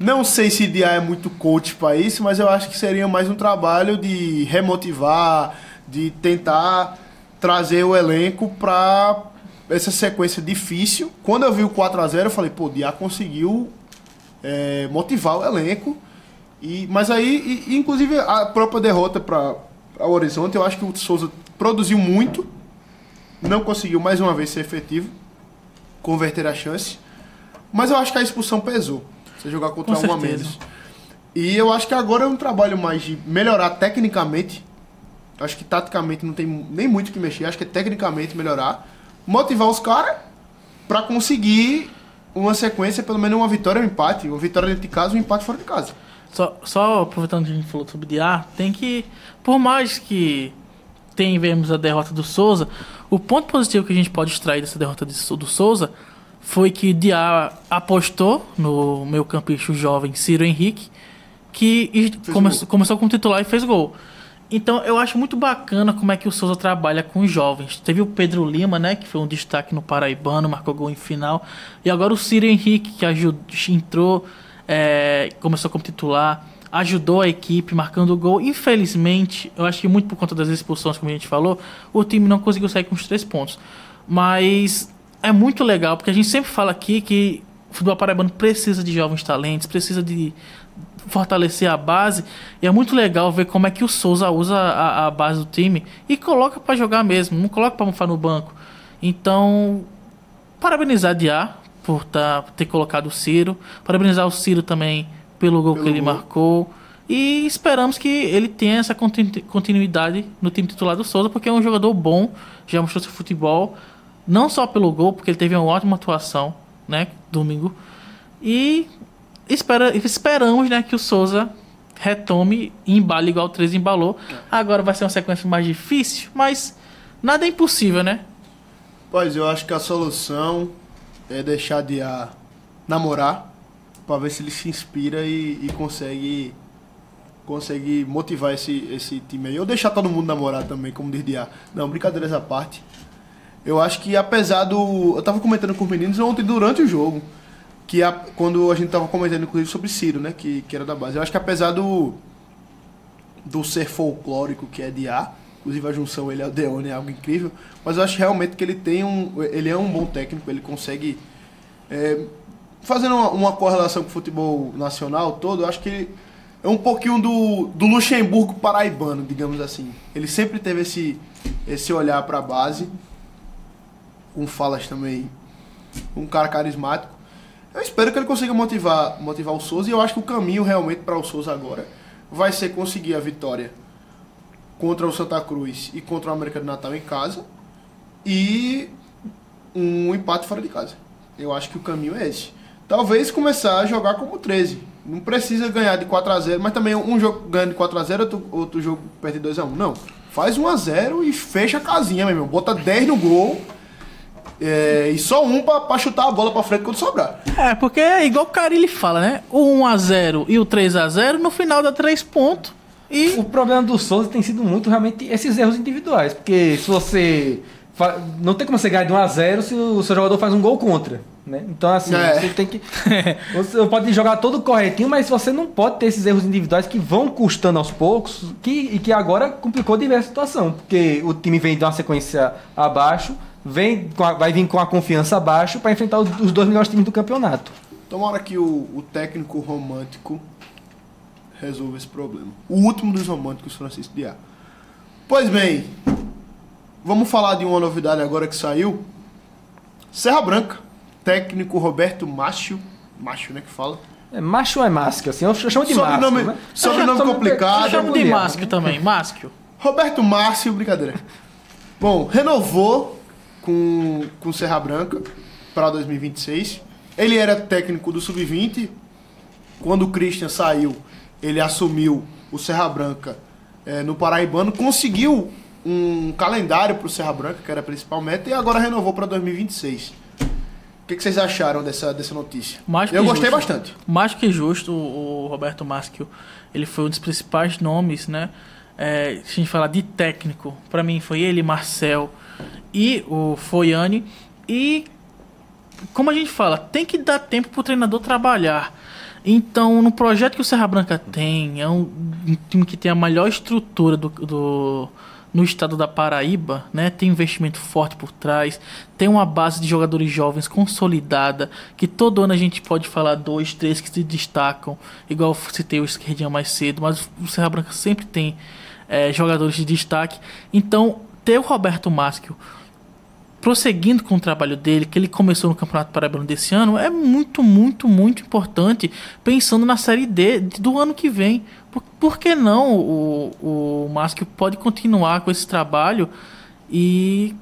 Não sei se Diá é muito coach para isso, mas eu acho que seria mais um trabalho de remotivar, de tentar trazer o elenco para essa sequência difícil. Quando eu vi o 4-0, eu falei, pô, Diá conseguiu motivar o elenco. Mas aí, inclusive, a própria derrota para o Horizonte, eu acho que o Souza produziu muito, não conseguiu mais uma vez ser efetivo, converter a chance. Mas eu acho que a expulsão pesou. Você jogar contra Com um a certeza. menos. E eu acho que agora é um trabalho mais de melhorar tecnicamente. Acho que taticamente não tem nem muito o que mexer. Acho que é tecnicamente melhorar. Motivar os caras pra conseguir uma sequência, pelo menos uma vitória ou um empate. Uma vitória dentro de casa e um empate fora de casa. Só aproveitando que a gente falou sobre Diá, tem que, por mais que vemos a derrota do Souza, o ponto positivo que a gente pode extrair dessa derrota do Souza foi que Diá apostou no meio-campista jovem Ciro Henrique, que começou como titular e fez gol. Então eu acho muito bacana como é que o Souza trabalha com os jovens. Teve o Pedro Lima, né, que foi um destaque no Paraibano, marcou gol em final. E agora o Ciro Henrique, que entrou, começou como titular, ajudou a equipe marcando o gol. Infelizmente, eu acho que muito por conta das expulsões, como a gente falou, o time não conseguiu sair com os 3 pontos. Mas é muito legal, porque a gente sempre fala aqui que o futebol paraibano precisa de jovens talentos, precisa de fortalecer a base, e é muito legal ver como é que o Souza usa a base do time e coloca pra jogar mesmo, não coloca pra mofar no banco. Então, parabenizar a Diá por ter colocado o Ciro, parabenizar o Ciro também pelo gol que ele marcou, e esperamos que ele tenha essa continuidade no time titular do Souza, porque é um jogador bom, já mostrou seu futebol, não só pelo gol, porque ele teve uma ótima atuação, né, domingo, e esperamos, né, que o Souza retome e embale igual o 13 embalou. Agora vai ser uma sequência mais difícil, mas nada é impossível, né? Pois eu acho que a solução é deixar de namorar para ver se ele se inspira e consegue motivar esse time aí. Ou deixar todo mundo namorar também, como diz Diá. Não, brincadeiras à parte. Eu acho que apesar do... Eu tava comentando com os meninos ontem durante o jogo, quando a gente tava comentando inclusive sobre Ciro, né, que era da base. Eu acho que apesar do ser folclórico que é Diá, inclusive a junção ele é o Deone, é algo incrível, mas eu acho realmente que ele é um bom técnico, ele consegue, fazendo uma correlação com o futebol nacional todo, eu acho que ele é um pouquinho do Luxemburgo paraibano, digamos assim. Ele sempre teve esse olhar para a base, com falas também, um cara carismático. Eu espero que ele consiga motivar o Souza, e eu acho que o caminho realmente para o Souza agora vai ser conseguir a vitória contra o Santa Cruz e contra o América do Natal em casa e um empate fora de casa. Eu acho que o caminho é esse. Talvez começar a jogar como 13. Não precisa ganhar de 4-0, mas também um jogo ganhando de 4-0, outro jogo perde 2-1. Não, faz 1-0 e fecha a casinha, meu irmão. Bota 10 no gol. E só um pra chutar a bola pra frente quando sobrar. Porque é igual o Carille fala, né? O 1-0 e o 3-0 no final dá 3 pontos. E o problema do Souza tem sido muito realmente esses erros individuais. Porque se você... Não tem como você ganhar de 1-0 se o seu jogador faz um gol contra, né? Então assim, você tem que... Você pode jogar todo corretinho, mas você não pode ter esses erros individuais que vão custando aos poucos e que agora complicou diversas situações. Porque o time vem de uma sequência abaixo, vai vir com a confiança abaixo para enfrentar os 2 melhores times do campeonato. Tomara que o técnico romântico resolva esse problema. O último dos românticos, Francisco Diá. Pois bem, vamos falar de uma novidade agora que saiu. Serra Branca, técnico Roberto Márcio, né, que fala? Macho é Másquio, assim, eu chamo de sobrenome, Márcio, né? Sobrenome complicado. Eu chamo de Másquio também, Másquio. Roberto Márcio, brincadeira. Bom, renovou com Serra Branca para 2026. Ele era técnico do Sub-20. Quando o Christian saiu, ele assumiu o Serra Branca no Paraibano. Conseguiu um calendário para o Serra Branca, que era a principal meta, e agora renovou para 2026. O que vocês acharam dessa notícia? Eu gostei bastante. Mais que justo, o Roberto Másquio, ele foi um dos principais nomes, né? Se a gente falar de técnico, para mim foi ele, Marcel e o Foiane. E como a gente fala, tem que dar tempo pro treinador trabalhar. Então, no projeto que o Serra Branca tem, é um time que tem a maior estrutura no estado da Paraíba, né? Tem investimento forte por trás, tem uma base de jogadores jovens consolidada, que todo ano a gente pode falar 2, 3 que se destacam, igual eu citei o Esquerdinha mais cedo, mas o Serra Branca sempre tem jogadores de destaque. Então, ter o Roberto Másquio prosseguindo com o trabalho dele, que ele começou no Campeonato Paraibano desse ano, é muito, muito, muito importante, pensando na Série D do ano que vem. Por que não o Márcio pode continuar com esse trabalho? E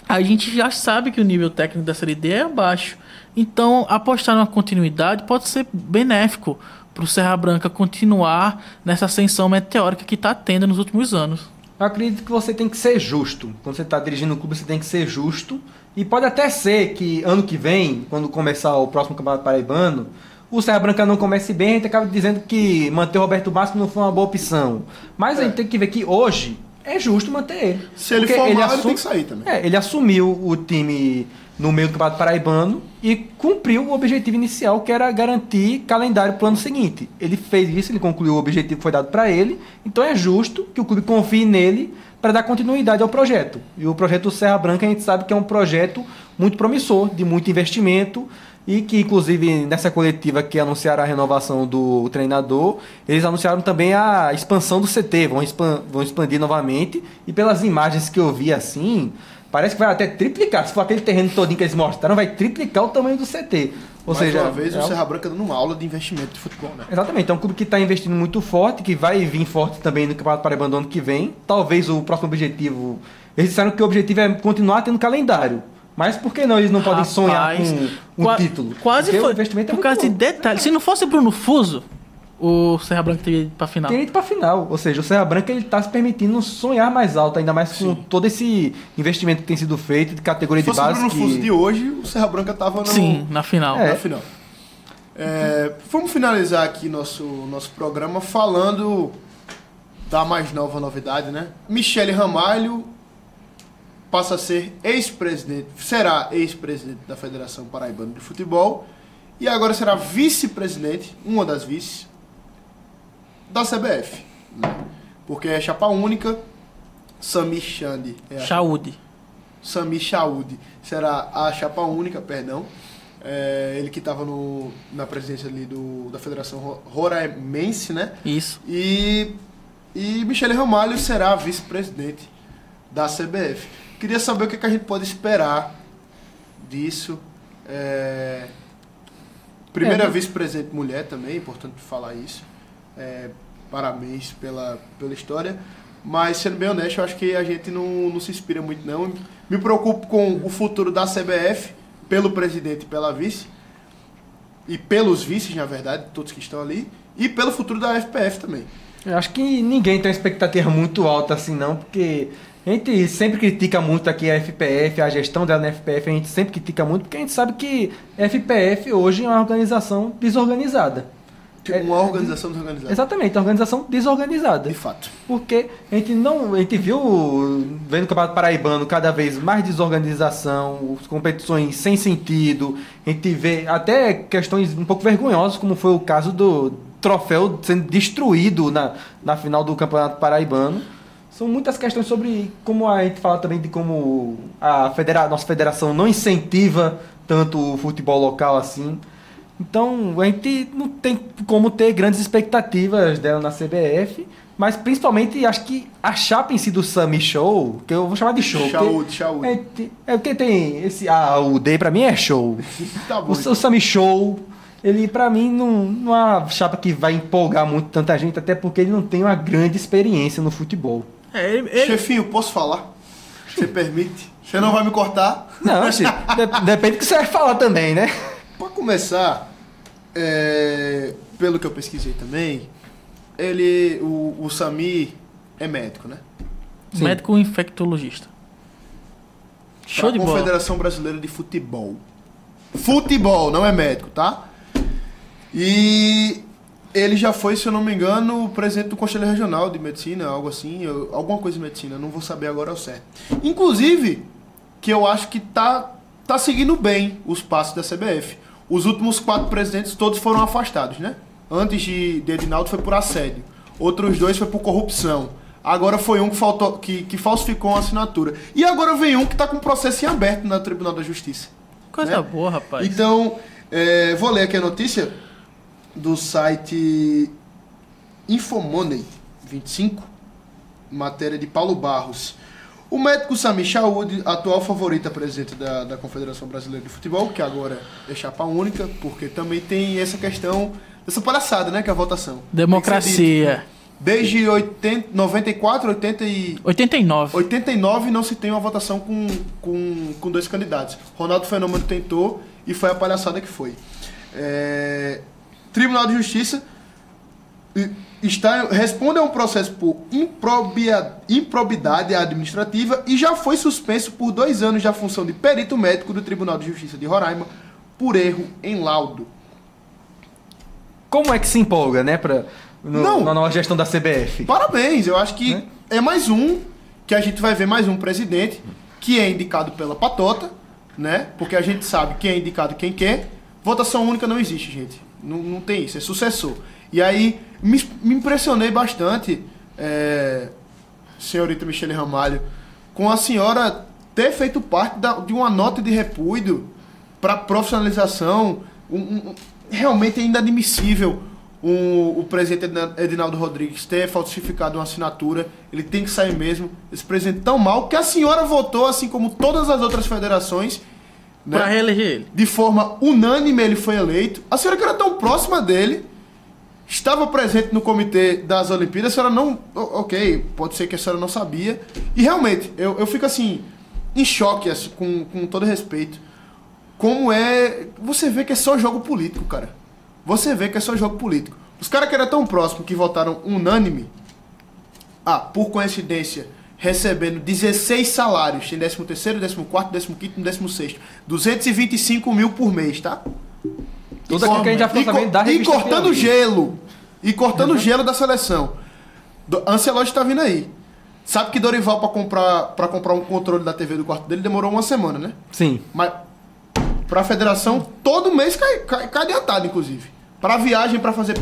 a gente já sabe que o nível técnico da Série D é baixo. Então, apostar numa continuidade pode ser benéfico para o Serra Branca continuar nessa ascensão meteórica que está tendo nos últimos anos. Eu acredito que você tem que ser justo. Quando você está dirigindo o clube, você tem que ser justo. E pode até ser que ano que vem, quando começar o próximo Campeonato Paraibano, o Serra Branca não comece bem, a gente acaba dizendo que manter o Roberto Márcio não foi uma boa opção. Mas a gente tem que ver que hoje é justo manter ele. Se ele for mal, ele tem que sair também. Ele assumiu o time no meio do Campeonato Paraibano e cumpriu o objetivo inicial, que era garantir calendário para o ano seguinte. Ele fez isso, ele concluiu o objetivo que foi dado para ele, então é justo que o clube confie nele para dar continuidade ao projeto. E o projeto do Serra Branca a gente sabe que é um projeto muito promissor, de muito investimento, e que inclusive nessa coletiva que anunciaram a renovação do treinador, eles anunciaram também a expansão do CT, vão expandir novamente, e pelas imagens que eu vi assim, parece que vai até triplicar. Se for aquele terreno todinho que eles mostraram, vai triplicar o tamanho do CT. Ou Mais seja, uma vez o Serra Branca dando uma aula de investimento de futebol, né? Exatamente, é um clube que está investindo muito forte, que vai vir forte também no Campeonato Paraibano do ano que vem. Talvez o próximo objetivo... Eles disseram que o objetivo é continuar tendo calendário. Mas por que não eles não podem sonhar com um título? Quase Porque foi. o investimento é Por muito causa de bom. detalhes. Se não fosse Bruno Fuso, o Serra Branca teria ido pra final. Tem ido pra final. Ou seja, o Serra Branca ele tá se permitindo sonhar mais alto, ainda mais com todo esse investimento que tem sido feito de categoria de Se fosse base. o Bruno Fuso de hoje, o Serra Branca tava Sim, na final. na final. Vamos finalizar aqui nosso programa falando da mais nova novidade, né? Michele Ramalho passa a ser será ex-presidente da Federação Paraibana de Futebol e agora será vice-presidente, uma das vices, da CBF. Né? Porque é chapa única, Sami Xande. Sami Chaud será a chapa única, perdão. Ele que estava na presidência ali da Federação Roraimense, né? Isso. E Michele Ramalho será a vice-presidente da CBF. Queria saber o que a gente pode esperar disso. Primeira vice-presidente mulher também, é importante falar isso. Parabéns pela história. Mas, sendo bem honesto, eu acho que a gente não se inspira muito, não. Me preocupo com o futuro da CBF, pelo presidente e pela vice, e pelos vices, na verdade, todos que estão ali, e pelo futuro da FPF também. Eu acho que ninguém tem uma expectativa muito alta assim, não, porque a gente sempre critica muito aqui a FPF, a gestão dela na FPF, a gente sempre critica muito, porque a gente sabe que a FPF hoje é uma organização desorganizada. Uma organização desorganizada. Exatamente, uma organização desorganizada. De fato. Porque a gente viu, vendo o Campeonato Paraibano, cada vez mais desorganização, competições sem sentido, a gente vê até questões um pouco vergonhosas, como foi o caso do troféu sendo destruído na final do Campeonato Paraibano. São muitas questões sobre como a gente fala também de como nossa federação não incentiva tanto o futebol local assim. Então, a gente não tem como ter grandes expectativas dela na CBF, mas principalmente acho que a chapa em si do Sami Show, que eu vou chamar de show. Show. É porque tem esse... o D pra mim é show. Tá bom, o Sami Show, ele pra mim não é uma chapa que vai empolgar muito tanta gente, até porque ele não tem uma grande experiência no futebol. Chefinho, posso falar? Você permite? Você não vai me cortar? Não, depende do que você vai falar também, né? Para começar, pelo que eu pesquisei também, o Sami é médico, né? Sim. Médico infectologista. Show de bola. Confederação Brasileira de Futebol. Futebol, não é médico, tá? E ele já foi, se eu não me engano, o presidente do Conselho Regional de Medicina, algo assim, alguma coisa de medicina, não vou saber agora ao certo. Inclusive, que eu acho que tá seguindo bem os passos da CBF. Os últimos 4 presidentes todos foram afastados, né? Antes de Edinaldo foi por assédio. Outros 2 foi por corrupção. Agora foi um que falsificou uma assinatura. E agora vem um que está com processo em aberto no Tribunal da Justiça. Coisa boa, rapaz. Então, vou ler aqui a notícia do site Infomoney 25, matéria de Paulo Barros. O médico Sami Chaud, atual favorito a presidente da Confederação Brasileira de Futebol, que agora é chapa única, porque também tem essa questão, essa palhaçada, né, que é a votação. Democracia. Desde 94, 89. 89 não se tem uma votação com 2 candidatos. Ronaldo Fenômeno tentou e foi a palhaçada que foi. Tribunal de Justiça responde a um processo por improbidade administrativa e já foi suspenso por 2 anos da função de perito médico do Tribunal de Justiça de Roraima por erro em laudo. Como é que se empolga, né, na nova gestão da CBF? Parabéns, eu acho que é mais um, que a gente vai ver mais um presidente que é indicado pela patota, né? Porque a gente sabe quem é indicado quem quer. Votação única não existe, gente. Não tem isso, é sucessor. E aí, me impressionei bastante, senhorita Michele Ramalho, com a senhora ter feito parte de uma nota de repúdio para profissionalização. Realmente é inadmissível o presidente Edinaldo Rodrigues ter falsificado uma assinatura. Ele tem que sair mesmo. Esse presidente tão mal que a senhora votou, assim como todas as outras federações, né? Para reeleger ele. De forma unânime ele foi eleito. A senhora que era tão próxima dele, estava presente no comitê das Olimpíadas, a senhora não... Ok, pode ser que a senhora não sabia. E realmente, eu fico assim, em choque, assim, com todo respeito. Como é... Você vê que é só jogo político, cara. Você vê que é só jogo político. Os caras que eram tão próximos, que votaram unânime, por coincidência, recebendo 16 salários, tem 13º, 14º, 15º e 16º. 225 mil por mês, tá? Tudo aquilo que a gente já falou também da E revista cortando Piauí. gelo. E cortando gelo da seleção. Ancelotti tá vindo aí. Sabe que Dorival, pra comprar um controle da TV do quarto dele, demorou 1 semana, né? Sim. Mas pra federação, todo mês cai adiantado, inclusive. Pra viagem, pra fazer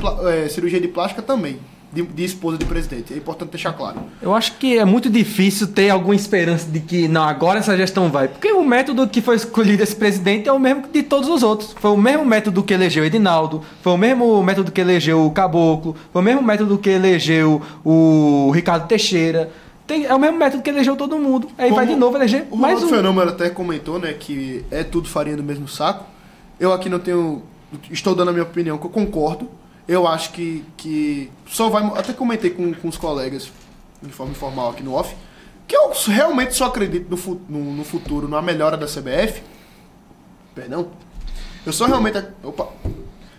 cirurgia de plástica também. De esposa de presidente. É importante deixar claro. Eu acho que é muito difícil ter alguma esperança de que, não, agora essa gestão vai. Porque o método que foi escolhido esse presidente é o mesmo de todos os outros. Foi o mesmo método que elegeu Edinaldo, foi o mesmo método que elegeu o Caboclo, foi o mesmo método que elegeu o Ricardo Teixeira. É o mesmo método que elegeu todo mundo. Aí vai de novo eleger mais um. O Fenômeno até comentou, né, que é tudo farinha do mesmo saco. Eu aqui não tenho... Estou dando a minha opinião, que eu concordo. Eu acho que só vai... Até comentei com os colegas, de forma informal aqui no off, que eu realmente só acredito no futuro, na melhora da CBF. Perdão. Eu só realmente... Opa!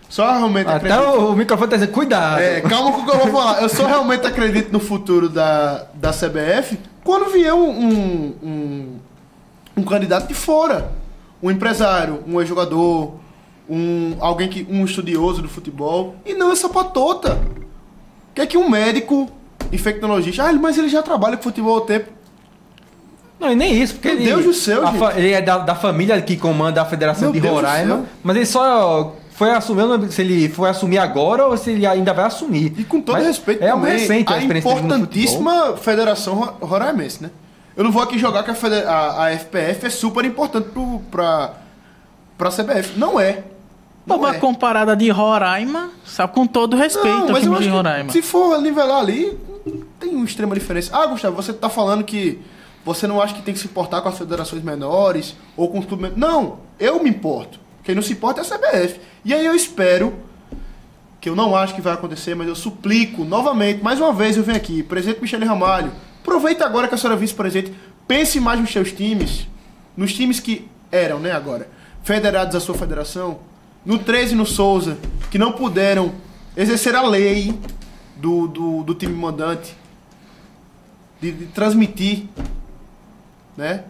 Só realmente até acredito... o microfone tá dizendo, cuidado. Calma com o que eu vou falar. Eu só realmente acredito no futuro da CBF quando vier um candidato de fora. Um empresário, um ex-jogador... um estudioso do futebol, e não essa patota. Que é que um médico infectologista, mas ele já trabalha com futebol há tempo. Não, e nem isso, porque Meu Deus do céu, gente. Ele é da família que comanda a Federação Meu de Deus do Roraima, céu. mas ele só foi assumir, eu não lembro se ele foi assumir agora ou se ele ainda vai assumir. E com todo Mas respeito é também, recente a a experiência dele no futebol. importantíssima Federação Roraimense, né? Eu não vou aqui jogar que a FPF é super importante pra CBF. Não é. Uma comparada de Roraima, sabe, com todo respeito ao mas eu time de acho que Roraima. se for nivelar ali, tem uma extrema diferença. Gustavo, você tá falando que você não acha que tem que se importar com as federações menores ou com os clubes menores. Não, eu me importo. Quem não se importa é a CBF. E aí eu espero, que eu não acho que vai acontecer, mas eu suplico novamente, mais uma vez eu venho aqui, presidente Michele Ramalho, aproveita agora que a senhora é vice-presidente, pense mais nos seus times, nos times que eram, né, agora, federados à sua federação, no 13 e no Souza, que não puderam exercer a lei do time mandante, de transmitir, né?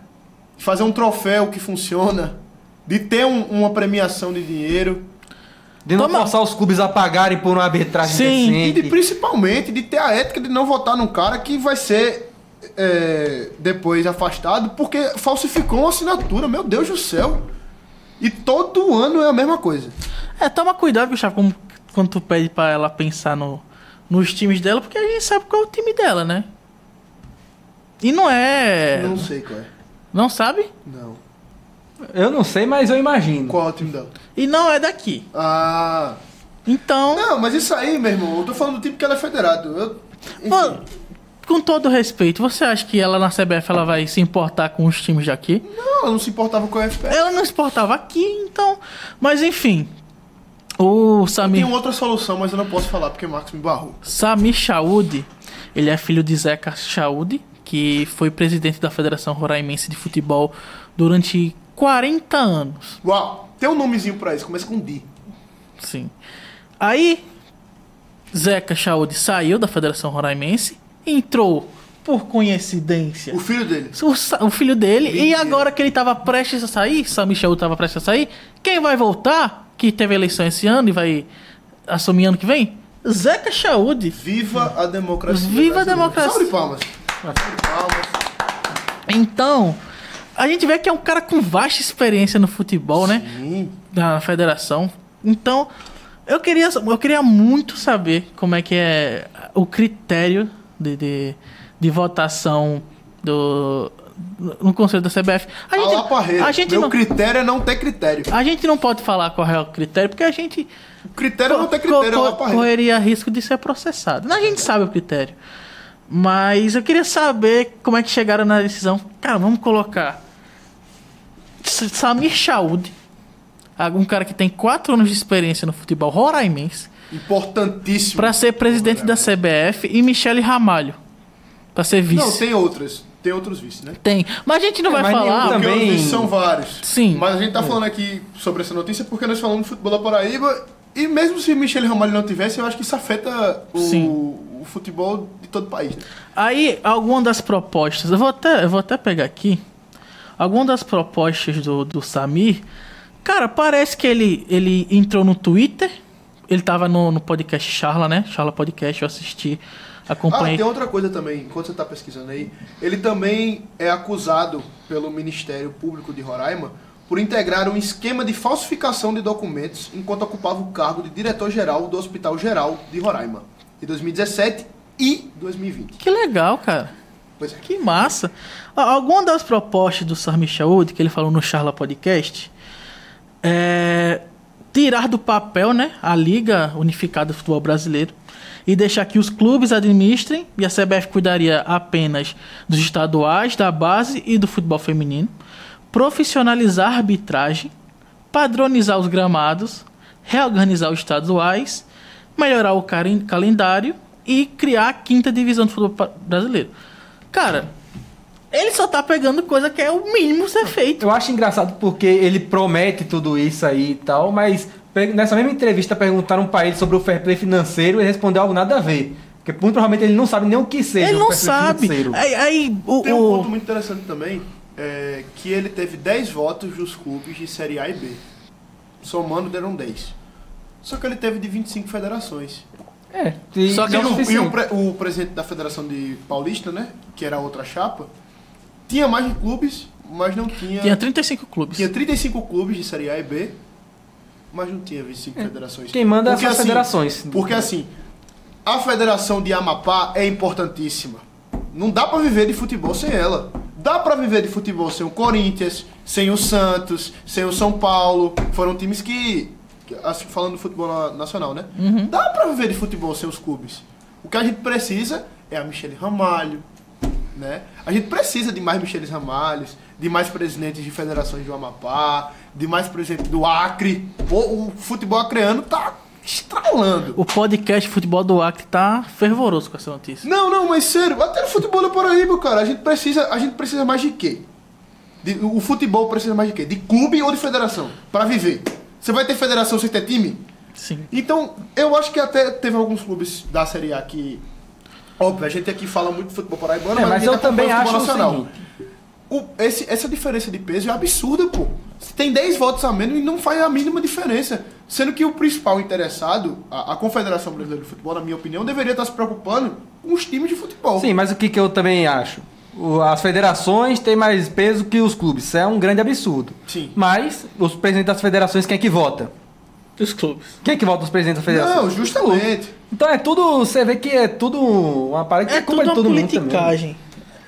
De fazer um troféu que funciona, de ter uma premiação de dinheiro. De não forçar os clubes a pagarem por uma arbitragem decente. E principalmente de ter a ética de não votar num cara que vai ser depois afastado porque falsificou uma assinatura. Meu Deus do céu. E todo ano é a mesma coisa. Toma cuidado, Gustavo, quando tu pede pra ela pensar nos times dela, porque a gente sabe qual é o time dela, né? E não é... Não sei qual é. Não sabe? Não. Eu não sei, mas eu imagino. Qual é o time dela? E não é daqui. Ah. Então... Não, mas isso aí, meu irmão, eu tô falando do time que ela é federado. Pô, com todo respeito, você acha que ela na CBF ela vai se importar com os times daqui? Não, ela não se importava com a FPS. Ela não se importava aqui, então... Mas enfim, o Samir... Tem outra solução, mas eu não posso falar porque Marcos me barrou. Samir Chaud, ele é filho de Zeca Chaud, que foi presidente da Federação Roraimense de Futebol durante 40 anos. Uau, tem um nomezinho pra isso, começa com D. Sim. Aí, Zeca Chaud saiu da Federação Roraimense, entrou, por coincidência, O filho dele. o filho dele, e Mentira. agora que ele tava prestes a sair, Samir Chaud tava prestes a sair, quem vai voltar, que teve eleição esse ano e vai assumir ano que vem? Zeca Chaud. Viva a democracia. Viva a brasileira. democracia. Salve de palmas. Salve de palmas. Então, a gente vê que é um cara com vasta experiência no futebol, né? Sim. Da federação. Então, eu queria muito saber como é que é o critério de votação no Conselho da CBF. Alá Parreira. Meu não, critério é não ter critério. a gente não pode falar qual é o critério, porque a gente O critério é não ter critério, Alá Parreira. correria risco de ser processado. A gente sabe o critério. Mas eu queria saber como é que chegaram na decisão. Cara, vamos colocar Samir Chaud, um cara que tem 4 anos de experiência no futebol roraimense, Importantíssimo. para ser presidente da CBF, e Michele Ramalho para ser vice. Não, tem outras. Tem outros vices, né? Tem. Mas a gente não vai mas nenhum falar. Porque também- os vices são vários. Sim. Mas a gente tá falando aqui sobre essa notícia porque nós falamos de futebol da Paraíba. E mesmo se Michele Ramalho não tivesse, eu acho que isso afeta Sim. o futebol de todo o país. Né? Aí, alguma das propostas, eu vou até pegar aqui. Alguma das propostas do Samir, cara, parece que ele entrou no Twitter, ele tava no podcast Charla, né? Charla Podcast, eu assisti, acompanhei. Tem outra coisa também, enquanto você tá pesquisando aí. Ele também é acusado pelo Ministério Público de Roraima por integrar um esquema de falsificação de documentos enquanto ocupava o cargo de diretor-geral do Hospital Geral de Roraima, em 2017 e 2020. Que legal, cara. Pois é. Que massa. Alguma das propostas do Samir Chaud, que ele falou no Charla Podcast, é tirar do papel, né, a Liga Unificada do Futebol Brasileiro e deixar que os clubes administrem, e a CBF cuidaria apenas dos estaduais, da base e do futebol feminino, profissionalizar a arbitragem, padronizar os gramados, reorganizar os estaduais, melhorar o calendário e criar a 5ª divisão do futebol brasileiro. Cara, ele só tá pegando coisa que é o mínimo ser feito. Eu acho engraçado porque ele promete tudo isso aí e tal, mas nessa mesma entrevista perguntaram pra ele sobre o fair play financeiro e ele respondeu algo nada a ver. Porque muito provavelmente ele não sabe nem o que seja Ele o não fair play sabe. financeiro. Tem um ponto muito interessante também, que ele teve 10 votos dos clubes de Série A e B. Somando deram 10. Só que ele teve de 25 federações. Só que é não- suficiente. O presidente da Federação de Paulista, né, que era a outra chapa, tinha mais de clubes, mas não tinha... Tinha 35 clubes. Tinha 35 clubes de Série A e B, mas não tinha 25 federações. Quem manda Porque, são as federações. Porque assim, a Federação de Amapá é importantíssima. Não dá pra viver de futebol sem ela. Dá pra viver de futebol sem o Corinthians, sem o Santos, sem o São Paulo. Foram times que assim, falando do futebol nacional, né? Dá pra viver de futebol sem os clubes. O que a gente precisa é a Michele Ramalho, né? A gente precisa de mais Micheles Ramalhos, de mais presidentes de federações do Amapá, de mais presidentes do Acre. O futebol acreano tá estralando. O podcast Futebol do Acre tá fervoroso com essa notícia. Não, mas sério, até no futebol da Paraíba, cara, a gente precisa mais de quê? O futebol precisa mais de quê? De clube ou de federação? Pra viver. Você vai ter federação sem ter time? Sim. Então, eu acho que até teve alguns clubes da Série A que... Óbvio, a gente aqui fala muito de futebol paraibano, Mas a gente eu acompanha também o futebol acho o nacional. seguinte. Essa diferença de peso é absurda, pô. Você tem 10 votos a menos e não faz a mínima diferença. Sendo que o principal interessado, a Confederação Brasileira de Futebol, na minha opinião, deveria estar se preocupando com os times de futebol. Sim, mas o que eu também acho? As federações têm mais peso que os clubes. Isso é um grande absurdo. Sim. Mas os presidentes das federações, quem é que vota? Os clubes. Quem é que vota os presidentes das federações? Não, justamente. Então é tudo, você vê que é tudo uma parada que É culpa tudo de todo uma mundo também. politicagem.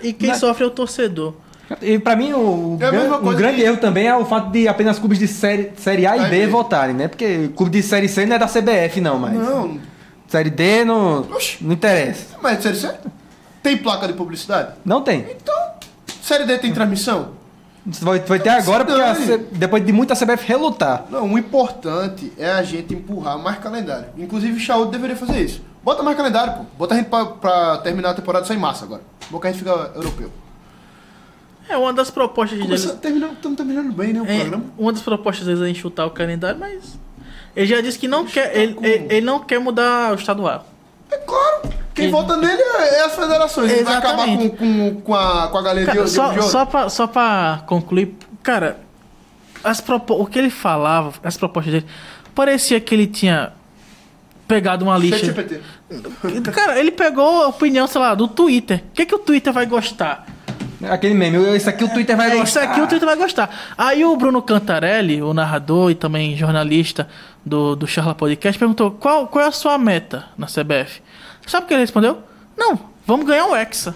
E quem Mas- sofre é o torcedor. E pra mim o É a mesma um coisa grande que- erro também é o fato de apenas clubes de série A e A e B B. votarem, né? Porque clube de série C não é da CBF não, mas Não, série D não Oxi. interessa. mas sério, sério? Tem placa de publicidade? Não tem. Então, Série D tem transmissão? Vai ter agora, porque depois de muito a CBF relutar. Não, o importante é a gente empurrar mais calendário. Inclusive o Chaúd deveria fazer isso. Bota mais calendário, pô. Bota a gente pra terminar a temporada sem massa agora. Bom que a gente fica europeu. É uma das propostas deles. Estamos terminando bem, né, o programa? Uma das propostas deles é enxutar o calendário, mas ele já disse que não quer. Ele não quer mudar o estadual. É claro. Quem vota nele é as federações. Ele vai acabar com a galera de só pra concluir, cara, o que ele falava, as propostas dele, parecia que ele tinha pegado uma lista. ChatGPT. Cara, ele pegou a opinião, sei lá, do Twitter. O que o Twitter vai gostar? Aquele meme, isso aqui o Twitter vai gostar. Isso aqui o Twitter vai gostar. Aí o Bruno Cantarelli, o narrador e também jornalista do Charla Podcast, perguntou qual é a sua meta na CBF? Sabe o que ele respondeu? Não, vamos ganhar um Hexa.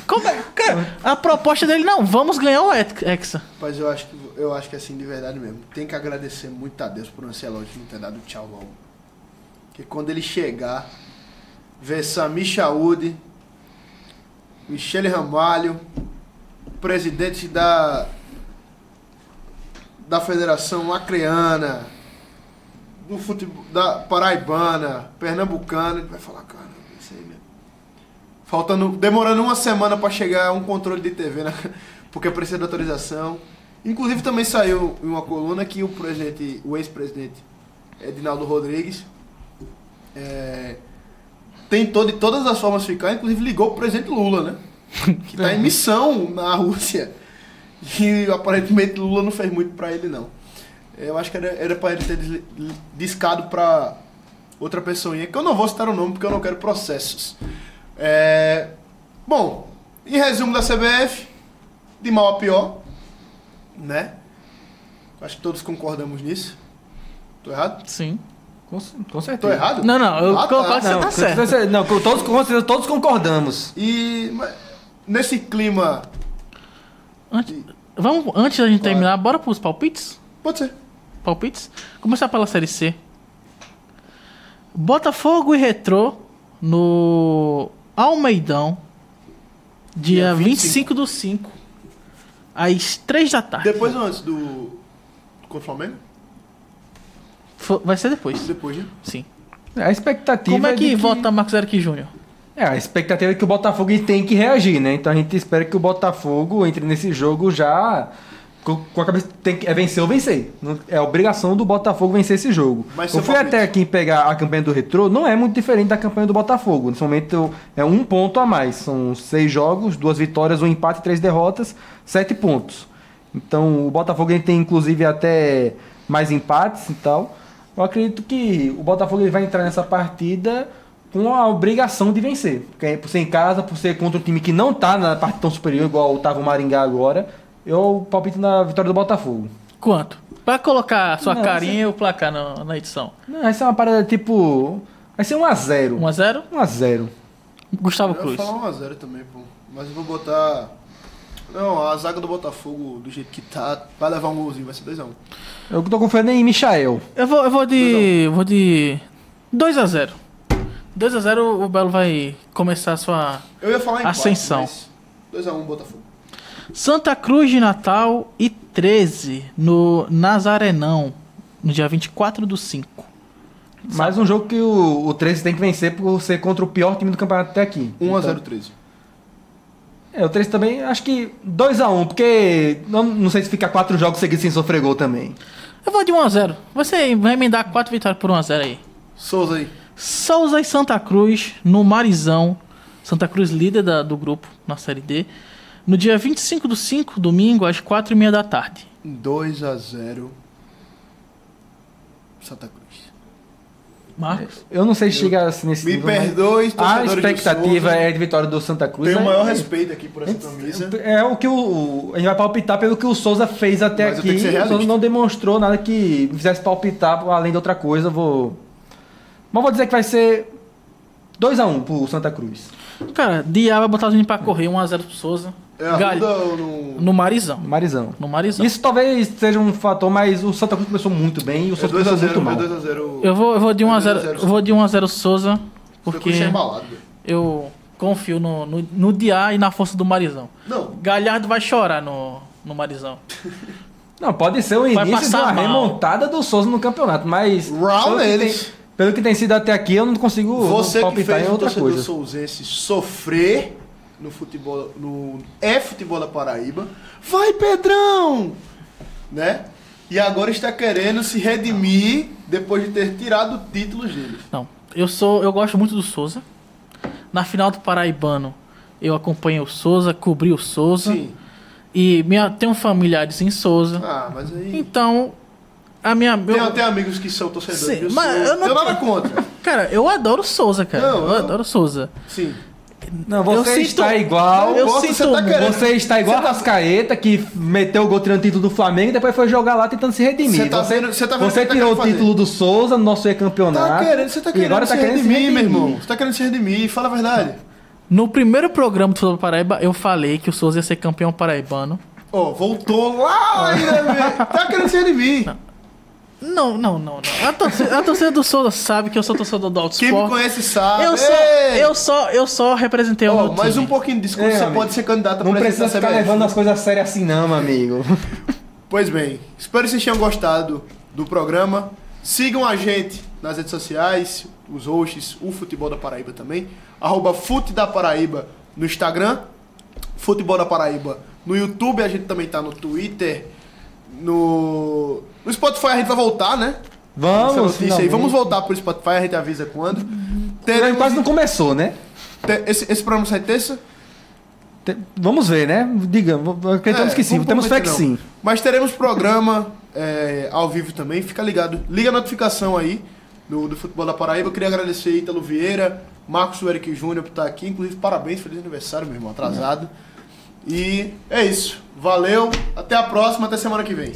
Como é? Cara, a proposta dele, não, vamos ganhar um Hexa. Mas eu acho que assim, de verdade mesmo, tem que agradecer muito a Deus por o Ancelotti não ter dado tchau logo. Porque quando ele chegar, ver Sami Chaúd, Michele Ramalho, presidente da Federação Acreana, do futebol, da Paraibana, Pernambucana, ele vai falar, cara, isso aí mesmo. Demorando uma semana para chegar um controle de TV, né? Porque precisa de autorização. Inclusive também saiu em uma coluna que o ex-presidente Edinaldo Rodrigues tentou de todas as formas ficar, inclusive ligou pro presidente Lula, né? Que tá em missão na Rússia. E aparentemente Lula não fez muito pra ele, não. Eu acho que era pra ele ter discado pra outra pessoinha, que eu não vou citar o nome porque eu não quero processos. Bom, em resumo da CBF, de mal a pior, né? Acho que todos concordamos nisso. Tô errado? Sim. Com certeza. Tô errado? Não, eu concordo que você tá certo. Não, todos concordamos. E nesse clima... Antes da gente terminar, bora pros palpites? Pode ser. Palpites? Começar pela Série C. Botafogo e Retrô no Almeidão, dia 25/5, às 3 da tarde. Depois ou antes do contra o Flamengo? Vai ser depois. Depois, né? Sim. A expectativa Como é que vota Marcos Eric Júnior? A expectativa é que o Botafogo tem que reagir, né? Então a gente espera que o Botafogo entre nesse jogo já com a cabeça, vencer ou vencer. É a obrigação do Botafogo vencer esse jogo. Eu fui até aqui pegar a campanha do Retrô, não é muito diferente da campanha do Botafogo. Nesse momento é 1 ponto a mais. São 6 jogos, 2 vitórias, 1 empate e 3 derrotas, 7 pontos. Então o Botafogo tem inclusive até mais empates e tal. Eu acredito que o Botafogo vai entrar nessa partida com a obrigação de vencer. Porque por ser em casa, por ser contra um time que não está na parte tão superior, igual estava o Maringá agora, eu palpito na vitória do Botafogo. Quanto? Pra colocar a sua carinha e o placar na edição. Não, vai ser uma parada tipo... Vai ser 1-0. 1-0? 1-0. Gustavo Cruz. Eu vou falar 1-0 também, pô. Mas eu vou botar... Não, a zaga do Botafogo, do jeito que tá, vai levar um golzinho, vai ser 2-1. Eu tô confiando em Michael. Eu vou de 2-0. 2-0 o Belo vai começar a sua eu ia falar em ascensão. 2-1 Botafogo. Santa Cruz de Natal e 13 no Nazarenão, no dia 24/5. Mais um jogo que o 13 tem que vencer por ser contra o pior time do campeonato até aqui. 1-0 13. O 13 também, acho que 2-1, porque não sei se fica 4 jogos seguidos sem sofrer gol também. Eu vou de 1-0. Você vai emendar 4 vitórias por 1-0 aí. Souza aí. Souza e Santa Cruz no Marizão. Santa Cruz líder do grupo na Série D. No dia 25/5, domingo, às 4h30 da tarde. 2-0 Santa Cruz. Marcos? Eu não sei se chega assim nesse nível. Me perdoe, a expectativa é de vitória do Santa Cruz. Tenho o maior respeito aqui por essa camisa. É o que a gente vai palpitar pelo que o Souza fez até aqui. O Souza não demonstrou nada que fizesse palpitar além de outra coisa. Mas vou dizer que vai ser 2-1 pro Santa Cruz. Cara, Diá vai botar os meninos pra correr, 1-0 pro Souza. No Marizão. No Marizão. Isso talvez seja um fator, mas o Santa Cruz começou muito bem e o Souza começou muito mal. 2-0. Eu vou de 1-0. Eu vou de 1-0 Souza, porque eu confio no Diá e na força do Marizão. Não. Galhardo vai chorar no Marizão. Não, pode ser o Vai início de passar uma mal. remontada do Souza no campeonato, mas pelo que tem sido até aqui, eu não consigo Você que palpitar fez em o outra torcedor coisa. souzense sofrer no futebol, no futebol da Paraíba, vai Pedrão, né? E agora está querendo se redimir depois de ter tirado títulos dele. Não, eu gosto muito do Souza. Na final do Paraibano, eu acompanhei o Souza, cobri o Souza. Sim. E tenho familiares em Souza. Ah, mas aí Então, tem amigos que são torcedores. Sim, Eu mas sou- eu não- tenho nada contra. Cara, eu adoro o Souza, cara. Não, eu adoro o Souza. Sim. Não, você Eu está sinto- igual. eu gosto, sinto você tá muito. querendo- Você está igual Você tá- a Rascaeta, que meteu o gol tirando o título do Flamengo e depois foi jogar lá tentando se redimir. Você tá vendo o que você tá tirou querendo o título fazer. do Souza no nosso campeonato. Você tá e querendo agora se tá querendo redimir, meu irmão. Você tá querendo se redimir, fala a verdade. No primeiro programa do Futebol da Paraíba, eu falei que o Souza ia ser campeão paraibano. Ó, voltou lá ainda, velho. Tá querendo se redimir. Não. A torcida do Souza sabe que eu sou torcedor do Alto Quem me Sport. conhece sabe. Eu Ei! só representei o Ó, meu mais time. um pouquinho disso, quando É, você amigo. pode ser candidato a Não presidente precisa da ficar CBF. levando as coisas a sério assim, não, meu amigo. Pois bem, espero que vocês tenham gostado do programa. Sigam a gente nas redes sociais, os hosts, o Futebol da Paraíba também. @Fute da Paraíba no Instagram, Futebol da Paraíba no YouTube, a gente também tá no Twitter, no Spotify a gente vai voltar, né? Essa Vamos, notícia aí. finalmente. Vamos voltar pro Spotify, a gente avisa quando. Quase não começou, né? Esse programa sai terça? Vamos ver, né? Diga, acreditamos que sim, vamos temos fé que prometer não. sim. Mas teremos programa ao vivo também, fica ligado. Liga a notificação aí do Futebol da Paraíba. Eu queria agradecer Ítalo Vieira, Marcos Eric Júnior por estar aqui. Inclusive, parabéns, feliz aniversário, meu irmão, atrasado. E é isso. Valeu, até a próxima, até semana que vem.